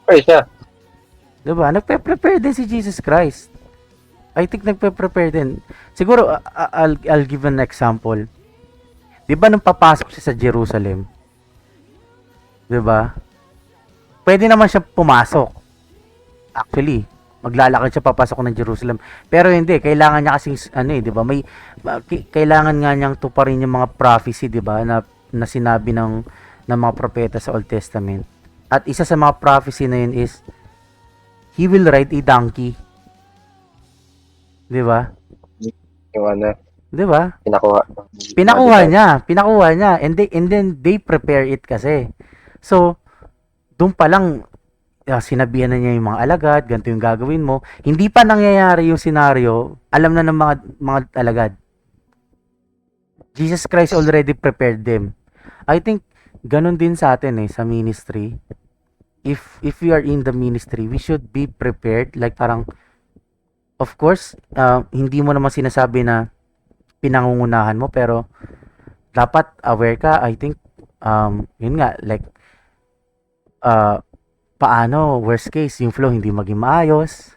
Pero siya. Diba? Nagpe-prepare din si Jesus Christ. I think nagpe-prepare din. Siguro, I'll give an example. Diba nung papasok siya sa Jerusalem? Diba? Pwede naman siya pumasok. Actually, maglalakad siya papasok ng Jerusalem. Pero hindi, kailangan niya kasing, diba? Kailangan nga niyang tuparin yung mga prophecy, diba? Na sinabi ng mga propeta sa Old Testament. At isa sa mga prophecy na yun is, he will ride a donkey. Di ba? Yung ano, Di ba? pinakuha Pinakuha niya. And then they prepare it kasi. So, doon pa lang, sinabihan na niya yung mga alagad, ganito yung gagawin mo. Hindi pa nangyayari yung senaryo, alam na ng mga alagad. Jesus Christ already prepared them. I think, ganun din sa atin sa ministry. If we are in the ministry, we should be prepared. Like parang, of course, hindi mo naman sinasabi na pinangungunahan mo, pero dapat aware ka. I think, yun nga, like, paano, worst case, yung flow hindi maging maayos.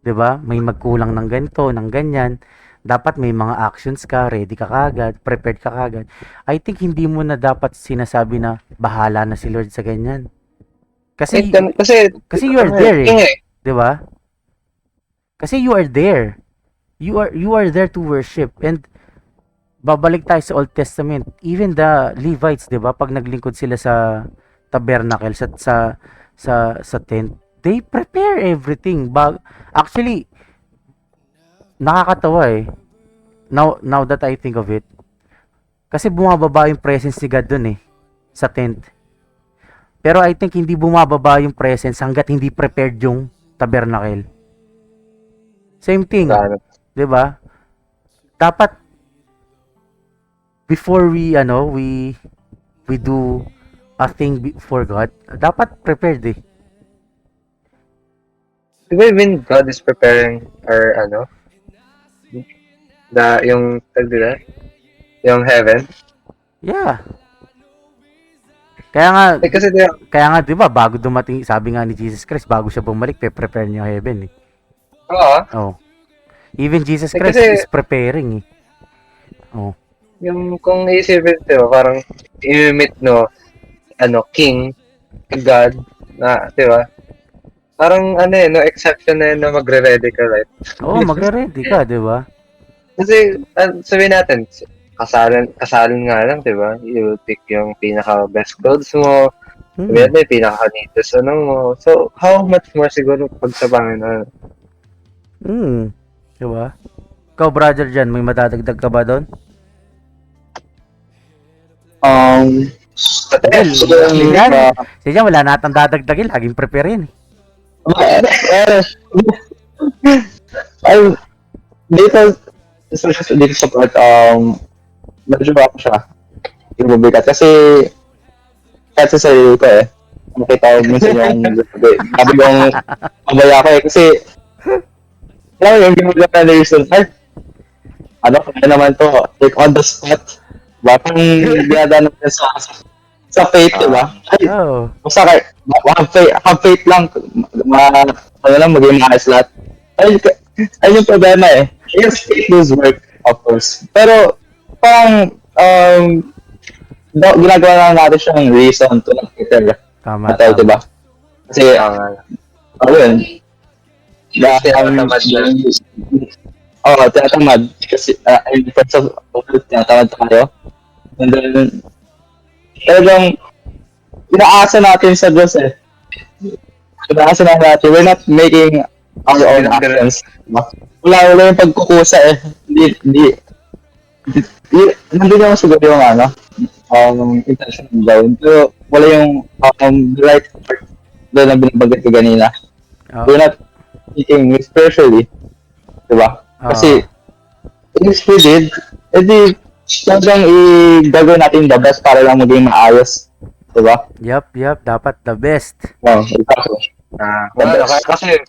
'Di ba? May magkulang ng ganito, ng ganyan. Dapat may mga actions ka, ready ka kagad, prepared ka kagad. I think hindi mo na dapat sinasabi na bahala na si Lord sa ganyan. Kasi you are there eh. 'Di ba? Kasi you are there. You are there to worship. And babalik tayo sa Old Testament. Even the Levites, 'di ba? Pag naglingkod sila sa tabernacle, sa tent, they prepare everything. Actually, nakakatawa eh. Now that I think of it. Kasi bumababa yung presence ni God dun eh. Sa tent. Pero I think hindi bumababa yung presence hanggat hindi prepared yung tabernacle. Same thing. 'Di ba? Dapat before we do a thing for God, dapat prepared eh. Diba when God is preparing our yung heaven? Yeah. Kaya Kasi nga 'di ba bago dumating, sabi nga ni Jesus Christ, bago siya bumalik, prepare niya heaven eh. Oo. Oh. Even Jesus Christ kasi, is preparing eh. Oh. Yung kung iisipin, diba, parang i-meet King, God, na, diba? Parang no exception na yun na magre-ready ka, right? Oo, magre-ready ka, 'di ba? Kasi sabihin natin, kasalan nga lang, 'di ba? You pick yung pinaka best clothes mo, sabihin natin pinaka neatest mo. So, how much more siguro pag sa Panginoon? 'Di ba? Ikaw, brother Jan, may madadagdag ka ba doon? Si Jan, wala natang dadagdagin, laging prepare yan eh. Dito sa part, medyo ako siya yung mabigat kasi kahit sa sarili ko makita ko minsan yung sabi kong mabaya ko kasi alam mo yung ginagawa na reason kaya naman to, like on the spot, bakang biyada naman sa faith, diba? Basta have faith lang, maging maayos lahat. Ayun yung problema eh. Yes, faith does work, of course. Pero, parang, ginagawa lang natin siyang reason to not prepare Tama, at all, tama. diba? Kasi, Tama. yun, Kasi tinatamad na. Oo, tinatamad. Kasi, in first of all, tinatamad tayo. And then, talagang, inaasa natin sa Diyos eh. Inaasa na natin. We're not making our own actions. Wala yung pagkukusa eh. Nandun yung siguro yung intention ng gawin. Pero wala yung right part doon na binabanggit ko kanina. Oo. We're not thinking spiritually. Diba? Kasi, if we did, edi, talagang i-gagawin natin the best para lang maging maayos. Diba? Yup, dapat the best. Wow, exactly. Wala, kasi,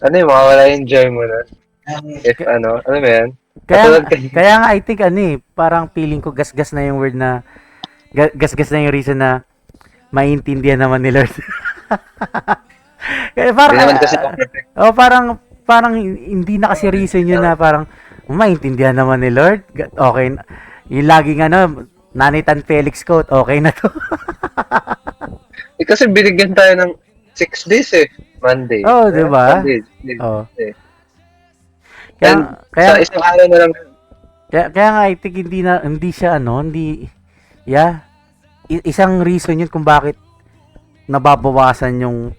mawawala yung joy mo na. If ano mo yan? Kaya, Katulad kay- kaya nga I think parang feeling ko gasgas na yung word na gasgas na yung reason na maintindihan naman ni Lord. Kaya parang Hindi naman kasi perfect. parang hindi na kasi reason yun na parang maintindihan naman ni Lord. Okay na. Yung laging Nanay Tan Felix quote, okay na to. Kasi binigyan tayo ng 6 days eh. Monday. Oh, di ba? Monday. Oh. And sa isang araw na lang. Kaya nga I think hindi siya isang reason yun kung bakit nababawasan yung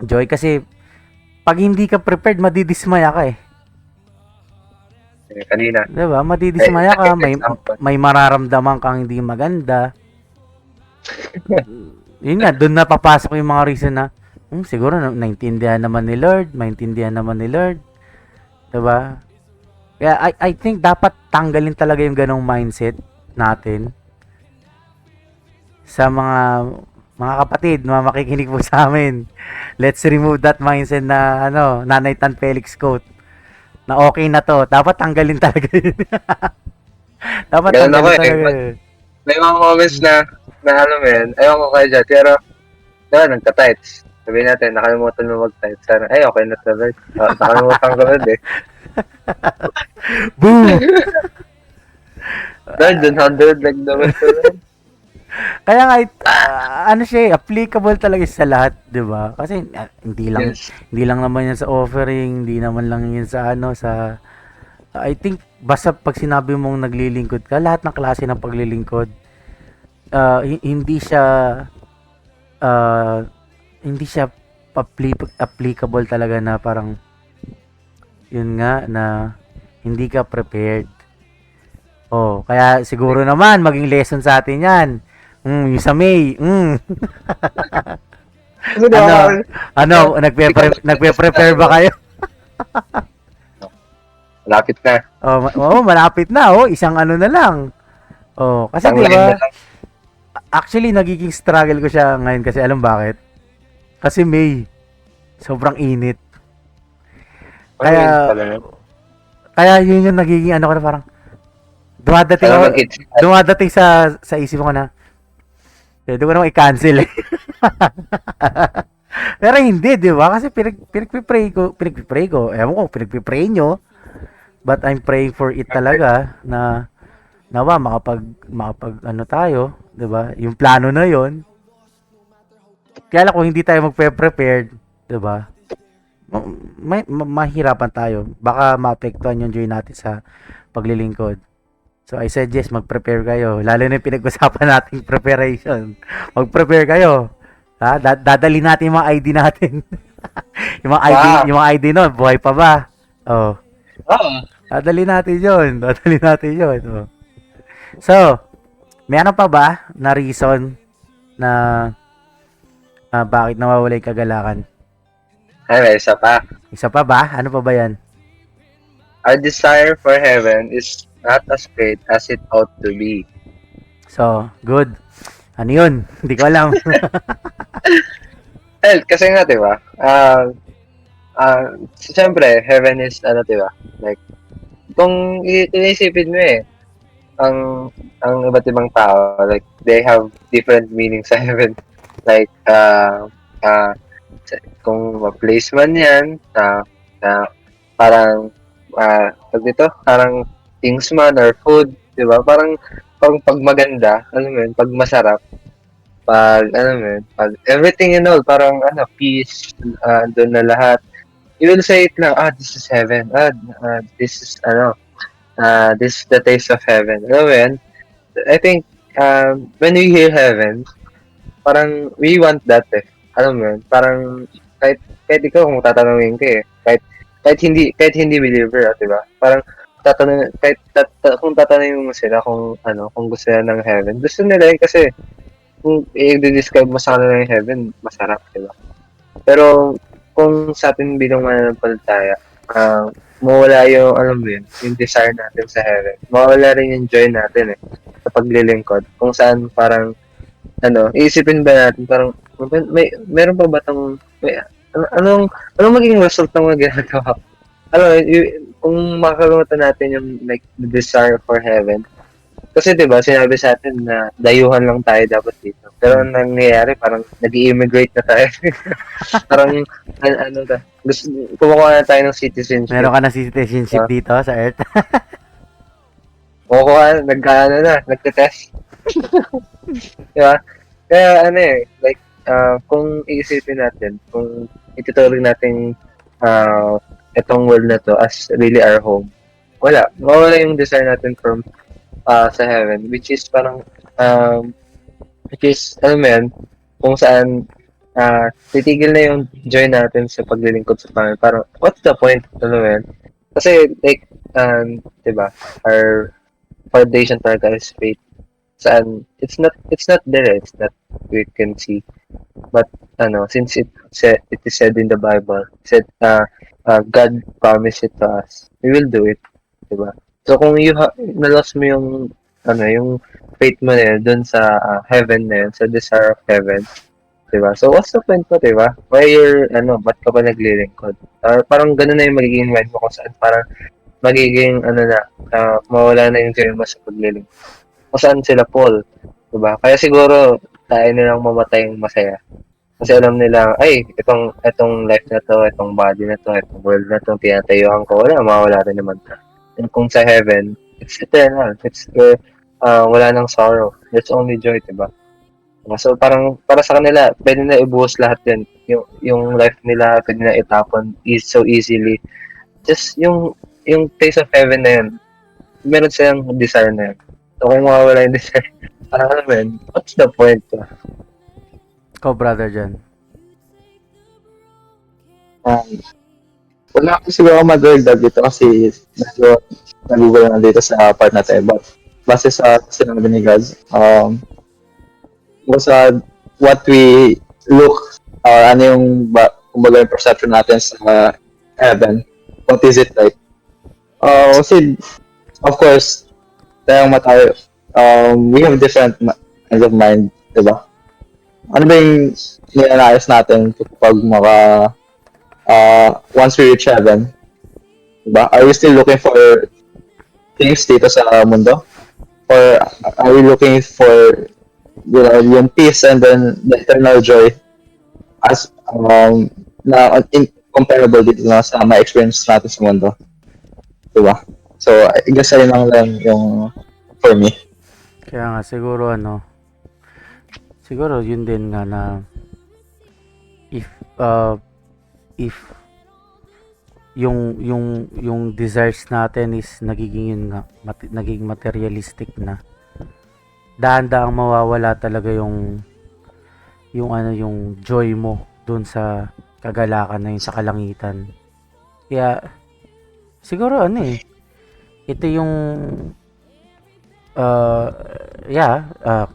joy kasi pag hindi ka prepared madidismaya ka eh. Kanina. 'Di ba? Madidismaya ka, may mararamdaman kang hindi maganda. Yun nga, doon na papasok yung mga reason na siguro naintindihan naman ni Lord, maintindihan naman ni Lord. 'Di ba? Kaya I think dapat tanggalin talaga yung ganong mindset natin sa mga kapatid na makikinig po sa amin. Let's remove that mindset na Nanay Tan Felix quote na okay na to. Dapat tanggalin talaga yun. Dapat Ganun tanggalin ako eh. talaga yun. May mga moments na alam mo yan, ayaw ko kayo dyan, pero nagka-tights. Sabihin natin, nakalimutan mo mag-tights. Sana, okay na to, Lord. Nakalimutan ko Lord eh. Boom! Lord, 100 like naman to, Lord. Kaya nga, siya applicable talaga sa lahat, di ba? Kasi hindi lang naman yan sa offering, hindi naman lang yan sa I think, basta pag sinabi mong naglilingkod ka, lahat ng klase ng paglilingkod, hindi siya applicable talaga na parang yun nga na hindi ka prepared. Oh, kaya siguro naman maging lesson sa atin 'yan. Yung sa May. Nagpe-prepare ba kayo? Malapit na. Malapit na isang na lang. Kasi di ba? Actually nagiging struggle ko siya ngayon kasi alam bakit? Kasi May sobrang init. Kaya yun yung nagiging ko na parang dumadating sa isip ko na pwede ko naman i-cancel eh. Pero hindi, di ba? Kasi pinagpipray ko. Ewan ko, pinagpipray nyo. But I'm praying for it talaga na nawa makapag tayo, di ba? Yung plano na yon. Kaya lang kung hindi tayo magpe-prepared, di ba? Mahirapan tayo. Baka maapektuhan yung joy natin sa paglilingkod. So, I suggest mag-prepare kayo. Lalo na yung pinag-usapan nating preparation. Mag-prepare kayo. Ha? Dadali natin yung mga ID natin. yung mga ID nun, buhay pa ba? Dadali natin yun. Oh. So, may pa ba na reason na bakit nawawala yung kagalakan? Ay, isa pa. Isa pa ba? Ano pa ba yan? Our desire for heaven is not as great as it ought to be. So, good. Ano yun? Hindi ko alam. Kasi nga, diba? Siyempre, heaven is, diba? Like, kung iisipin mo ang iba't ibang tao, like, they have different meanings sa heaven. Like, kung ma-place man yan, parang, parang things man or food, di ba? Parang pag maganda, alam mo yun, pag masarap, pag, alam mo yun, pag everything and all, parang, peace, doon na lahat. You will say it lang, this is heaven. This is, this is the taste of heaven. Alam mo yun? I think, when we hear heaven, parang, we want that eh. Alam mo yun? Parang, kahit ikaw kung tatanungin ka eh, kahit hindi believer, di ba? Parang, kung tatanungin mo sila kung gusto nila ng heaven, gusto nila yun kasi, kung i-describe mo sa kanila yung heaven, masarap, di ba? Pero, kung sa atin bilang mananampalataya, mawala yung, alam mo yun, yung desire natin sa heaven. Mawala rin yung joy natin eh, sa paglilingkod. Kung saan parang, iisipin ba natin, parang, meron pa ba anong magiging result ng mga ginagawa ko? Kung makakalimutan natin yung, like, the desire for heaven, kasi 'di ba sinabi sa atin na dayuhan lang tayo dapat dito. Pero ang nangyayari parang nag-i-immigrate na tayo. Parang gusto kumukuha na tayo ng citizenship. Meron ka na citizenship dito sa Earth. Kumukuha, nagte-test. Di ba? Kaya like kung iisipin natin, kung ituturing natin itong world na to as really our home, mawala yung desire natin from sa heaven, which is parang alam mo yan, kung saan titigil na yung joy natin sa paglilingkod sa Panginoon. Parang what's the point, alam mo yan? Kasi like diba, our foundation talaga is faith, saan it's not there, it's not we can see, but since it is said in the Bible, said God promised it to us, we will do it, diba? So kung na-lost mo yung faith mo na yun dun sa heaven na yun, sa desire of heaven, diba? So what's the point mo, diba? Why ba't ka ba naglilingkod? Parang ganun na yung magiging mind mo kung saan parang magiging, mawala na yung joy mo sa paglilingkod. Kung saan sila Paul, diba? Kaya siguro, tayo nilang mamatay yung masaya. Kasi alam nila, ay, itong life na to, itong body na to, itong world na to, tinatayuan ko, mawala rin naman ta. And kung sa heaven, it's eternal. It's wala nang sorrow. There's only joy, diba? So parang para sa kanila, pwede na ibuhos lahat yan. Yung life nila, pwede na itapon so easily. Just yung taste of heaven na yun, meron silang desire na yun. So kung mawawala yung desire, parang alam mo yun, what's the point? Ikaw, brother, dyan. Wala ako siguro madagdag dito kasi medyo nagugulo na dito sa part natin. But base sa sinabi ni God, sa what we look, ano yung kumbaga yung perception natin sa heaven, what is it like? Kasi, of course, tayong matayo, we have different kinds of mind, diba? Ano ba yung nilalais natin kapag once we reach heaven, diba? Are we still looking for things dito sa mundo? Or are we looking for, yung peace and then the eternal joy as na incomparable dito na sa mga experience natin sa mundo? Diba? So, I guess ayun lang yung for me. Kaya nga, siguro yun din nga na if yung desires natin is nagiging yun nga, nagiging materialistic na, dahan-dahang mawawala talaga yung joy mo dun sa kagalakan na yun, sa kalangitan. Kaya siguro ito yung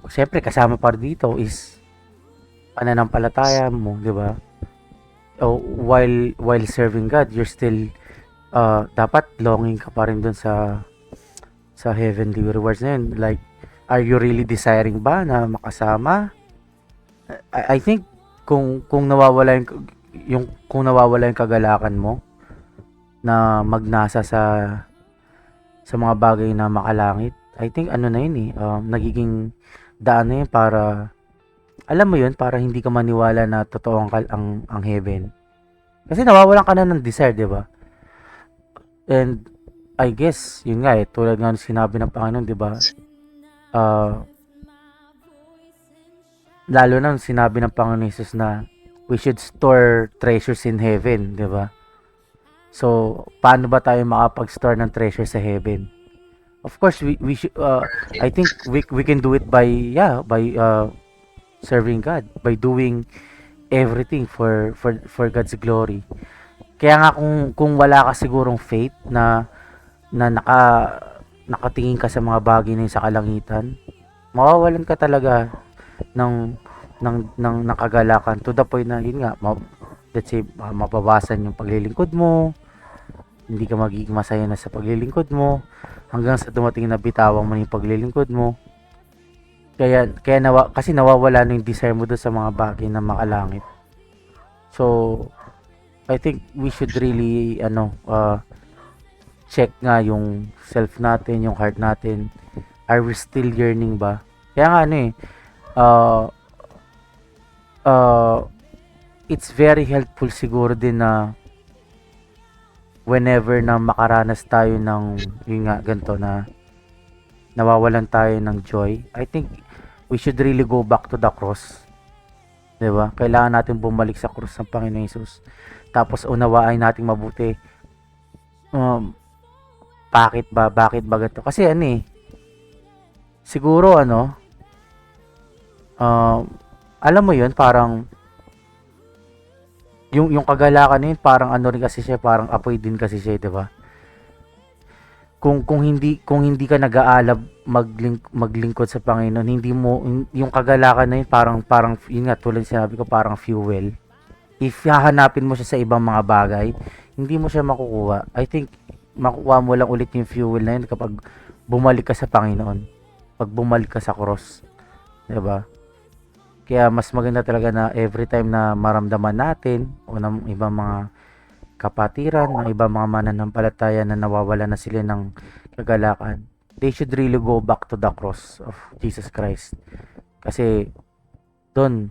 siyempre kasama pa dito is pananampalataya mo, di ba? While serving God, you're still dapat longing ka pa rin dun sa heavenly rewards na yun. Like, are you really desiring ba na makasama? I think kung nawawala yung kagalakan mo na magnasa sa mga bagay na makalangit, I think na yun nagiging daan na yun para, alam mo yun, para hindi ka maniwala na totoo ang heaven. Kasi nawawalan ka na ng desire, di ba? And I guess, yun nga tulad nga ng sinabi ng Panginoon, di ba? ah, lalo na nung sinabi ng Panginoon Jesus na we should store treasures in heaven, 'di ba? So, paano ba tayo makapag-store ng treasure sa heaven? Of course, we should, I think we can do it by, serving God, by doing everything for God's glory. Kaya nga kung wala ka sigurong faith na nakatingin ka sa mga bagay na yun sa kalangitan, mawawalan ka talaga ng ng kagalakan to the point na yun nga, let's say mababasan yung paglilingkod mo, hindi ka magiging masaya na sa paglilingkod mo hanggang sa dumating na bitawan mo na yung paglilingkod mo. Kaya kasi nawawala na yung desire mo doon sa mga bagay na makalangit. So I think we should really check nga yung self natin, yung heart natin. Are we still yearning ba? Kaya nga uh, uh, it's very helpful siguro din na whenever na makaranas tayo ng yun nga ganito na nawawalan tayo ng joy, I think we should really go back to the cross. 'Di ba? Kailangan natin bumalik sa krus ng Panginoon Hesus. Tapos unawain nating mabuti. Bakit ba ganito? Kasi siguro alam mo 'yun, parang yung kagalakan na yun, parang rin kasi siya, parang apoy din kasi siya, 'di ba? Kung hindi ka nag-aalab maglingkod sa Panginoon, hindi mo yung kagalakan na yun, parang yun nga, tulad sinabi ko, parang fuel. If hahanapin mo siya sa ibang mga bagay, hindi mo siya makukuha. I think makukuha mo lang ulit yung fuel na yun kapag bumalik ka sa Panginoon, pag bumalik ka sa cross, 'di ba? Kaya mas maganda talaga na every time na maramdaman natin o ng ibang mga kapatiran, ng ibang mga mananampalataya na nawawala na sila ng kagalakan, they should really go back to the cross of Jesus Christ. Kasi doon,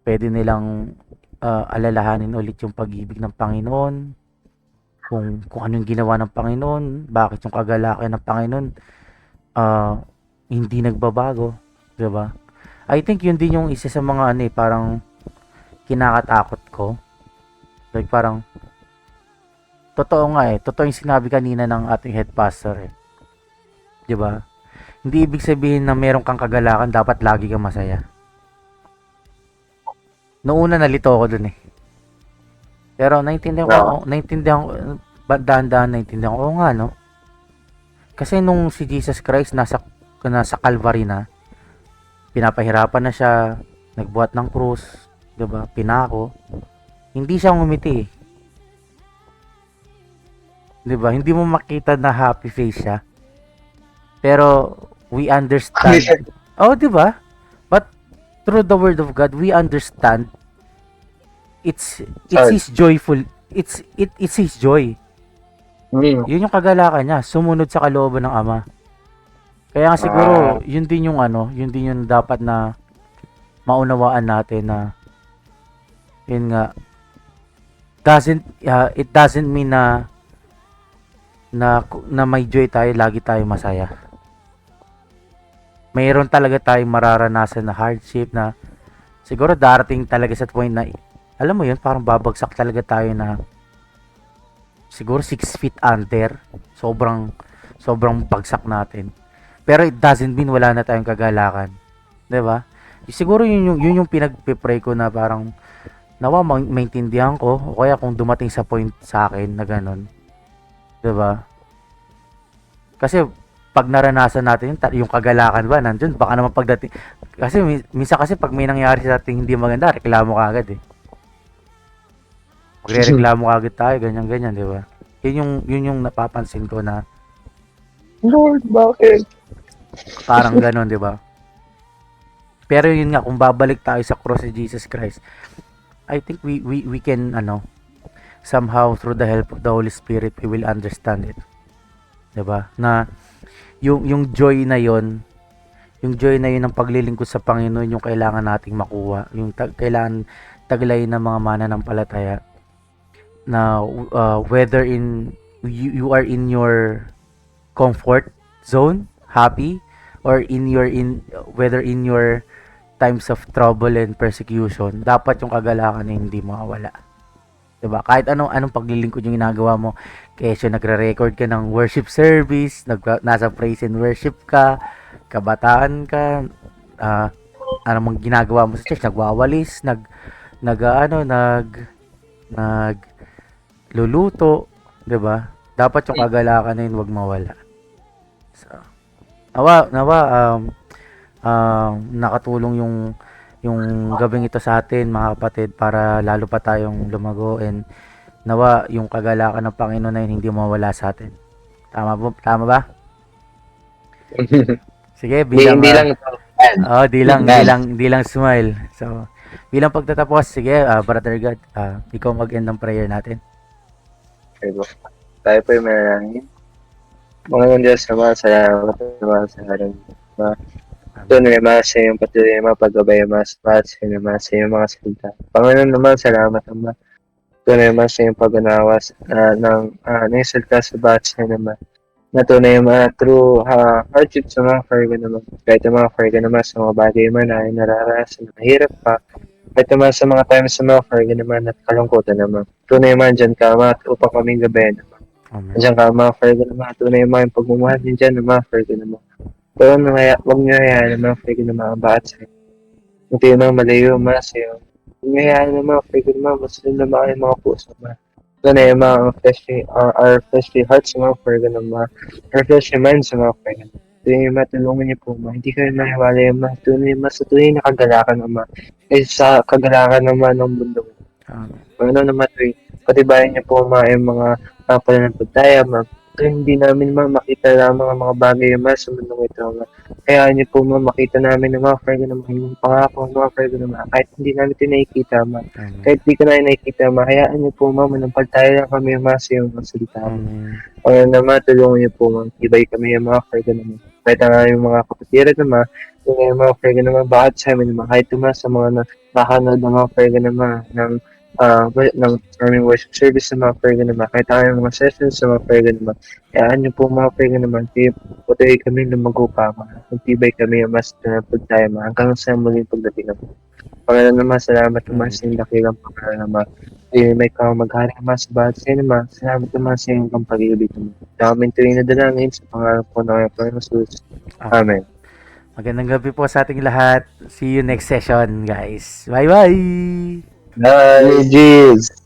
pwede nilang alalahanin ulit yung pag-ibig ng Panginoon, kung ano yung ginawa ng Panginoon, bakit yung kagalakan ng Panginoon hindi nagbabago, 'di ba? I think yun din yung isa sa mga parang kinakatakot ko. Like parang totoo nga totoo yung sinabi kanina ng ating head pastor 'Di ba? Hindi ibig sabihin na meron kang kagalakan dapat lagi kang masaya. Noong una nalito ako dun Pero naintindihan ko, dahan-dahan naintindihan ko, oo nga no. Kasi nung si Jesus Christ nasa Calvary na, pinapahirapan na siya, nagbuhat ng krus, 'di ba? Pinako. Hindi siya ngumiti. 'Di ba? Hindi mo makita na happy face siya. Pero we understand. Oh, 'di ba? But through the word of God, we understand it's his joyful. It's his joy. Yun yung kagalakan niya, sumunod sa kalooban ng Ama. Kaya nga siguro, yun din yung dapat na maunawaan natin na yun nga, it doesn't mean na may joy tayo, lagi tayo masaya. Mayroon talaga tayong mararanasan na hardship na siguro darating talaga sa point na, alam mo yun, parang babagsak talaga tayo na siguro 6 feet under. Sobrang bagsak natin. Pero it doesn't mean wala na tayong kagalakan. 'Di ba? Siguro yun yung pinagpe-pray ko na parang nawa maintindihan ko o kaya kung dumating sa point sa akin na ganun. 'Di ba? Kasi pag naranasan natin yung kagalakan ba nandiyan, baka naman pagdating kasi minsan kasi pag may nangyari sa ating hindi maganda, reklamo ka agad Magrereklamo ka agad tayo, ganyan, 'di ba? Yun yung napapansin ko na Lord, bakit? parang gano'n, 'di ba? Pero yun nga, kung babalik tayo sa cross ni Jesus Christ, I think we can somehow through the help of the Holy Spirit we will understand it. 'Di ba? Na yung joy na yon, yung joy na yun ng paglilingkod sa Panginoon yung kailangan nating makuha, yung kailangan taglayin ng mga mananampalataya na whether you are in your comfort zone, happy, or whether in your times of trouble and persecution, dapat yung kagalakan ay hindi mawawala. 'Di ba? Kahit anong paglilingkod yung ginagawa mo, kesyo nagre-record ka ng worship service, nasa praise and worship ka, kabataan ka, ano mang ginagawa mo sa church, nagwawalis, nagluluto, 'di ba? Dapat yung kagalakan na yun wag mawala. So, nakatulong yung gabing ito sa atin, mga kapatid, para lalo pa tayong lumago, and nawa yung kagalakan ng Panginoon na yun hindi mawala sa atin. Tama ba? Sige, Hindi lang di lang smile. So, bilang pagtatapos, sige, Brother God, ikaw mag-end ng prayer natin. Okay, bro. Tayo po yung manalangin. Mga Diyos naman, salamat naman sa ating mga tunay naman sa iyong patuloy na mga paggabay naman sa iyong mga salita. Panginoon naman, salamat naman. Tunay naman sa iyong pag-unawas ng salita sa basa naman. Na tunay naman through hardship sa mga Fargo naman. Kahit yung mga Fargo naman sa mga bagay man na ay nararasan, mahirap pa. Kahit naman sa mga times sa mga Fargo naman at kalungkutan naman. Tunay naman dyan ka, upang kaming gabayan naman. Amen. Diyan ka, mga Fargo naman. Tunay naman yung pagmumahal din dyan ng mga Fargo naman. Pero huwag nyo hayaan ng mga Fargo naman ang baat sa'yo. Hindi naman malayo naman sa'yo. Huwag nyo hayaan ng mga Fargo naman, mas naman yung mga puso naman. Tunay yung mga our fleshly hearts sa mga Fargo naman. Our fleshly minds sa mga Fargo naman. Tunay yung matulungan niyo po, ma. Hindi kayo mahiwala yung mga tunay, mas tunay na kagalakan naman. Kasi sa kagalakan naman ng mundo. Amen. Ano naman ito, patibayan niyo po yung mga pananampalataya, hindi namin makita lamang ang mga bagay naman sa mundong ito. Kaya niyo po makita namin ng mga Fargo naman, yung pangako ng mga Fargo naman, kahit hindi namin ito nakikita, Amen. kahit di ko na nakikita, hayaan niyo po manampalataya lang kami sa iyong salita. Amen. Kaya naman, tulungan niyo po, ibay kami yung mga Fargo naman. Kahit yung mga kapatiran naman, yung mga Fargo naman, bakit sa amin naman, kahit naman sa mga nakanood ng mga Fargo naman, ng aming worship service sa mga Fargo naman, kahit yung mga sessions sa mga Fargo naman, kaya niyo po mga Fargo naman, patuloy kami lumago pa, magtibay kami yung mas tayo, hanggang sa muling pagdating naman. Panginoon naman, salamat naman sa iyong dakilang pagkaroon naman. May maghari naman sa bahat sa naman. Salamat naman sa iyong pag-ibig naman. Dami tuwing na dalangin sa pangarap ko ng Panginoon Jesus. Amen. Magandang gabi po sa ating lahat. See you next session, guys. Bye-bye! Bye! Jesus.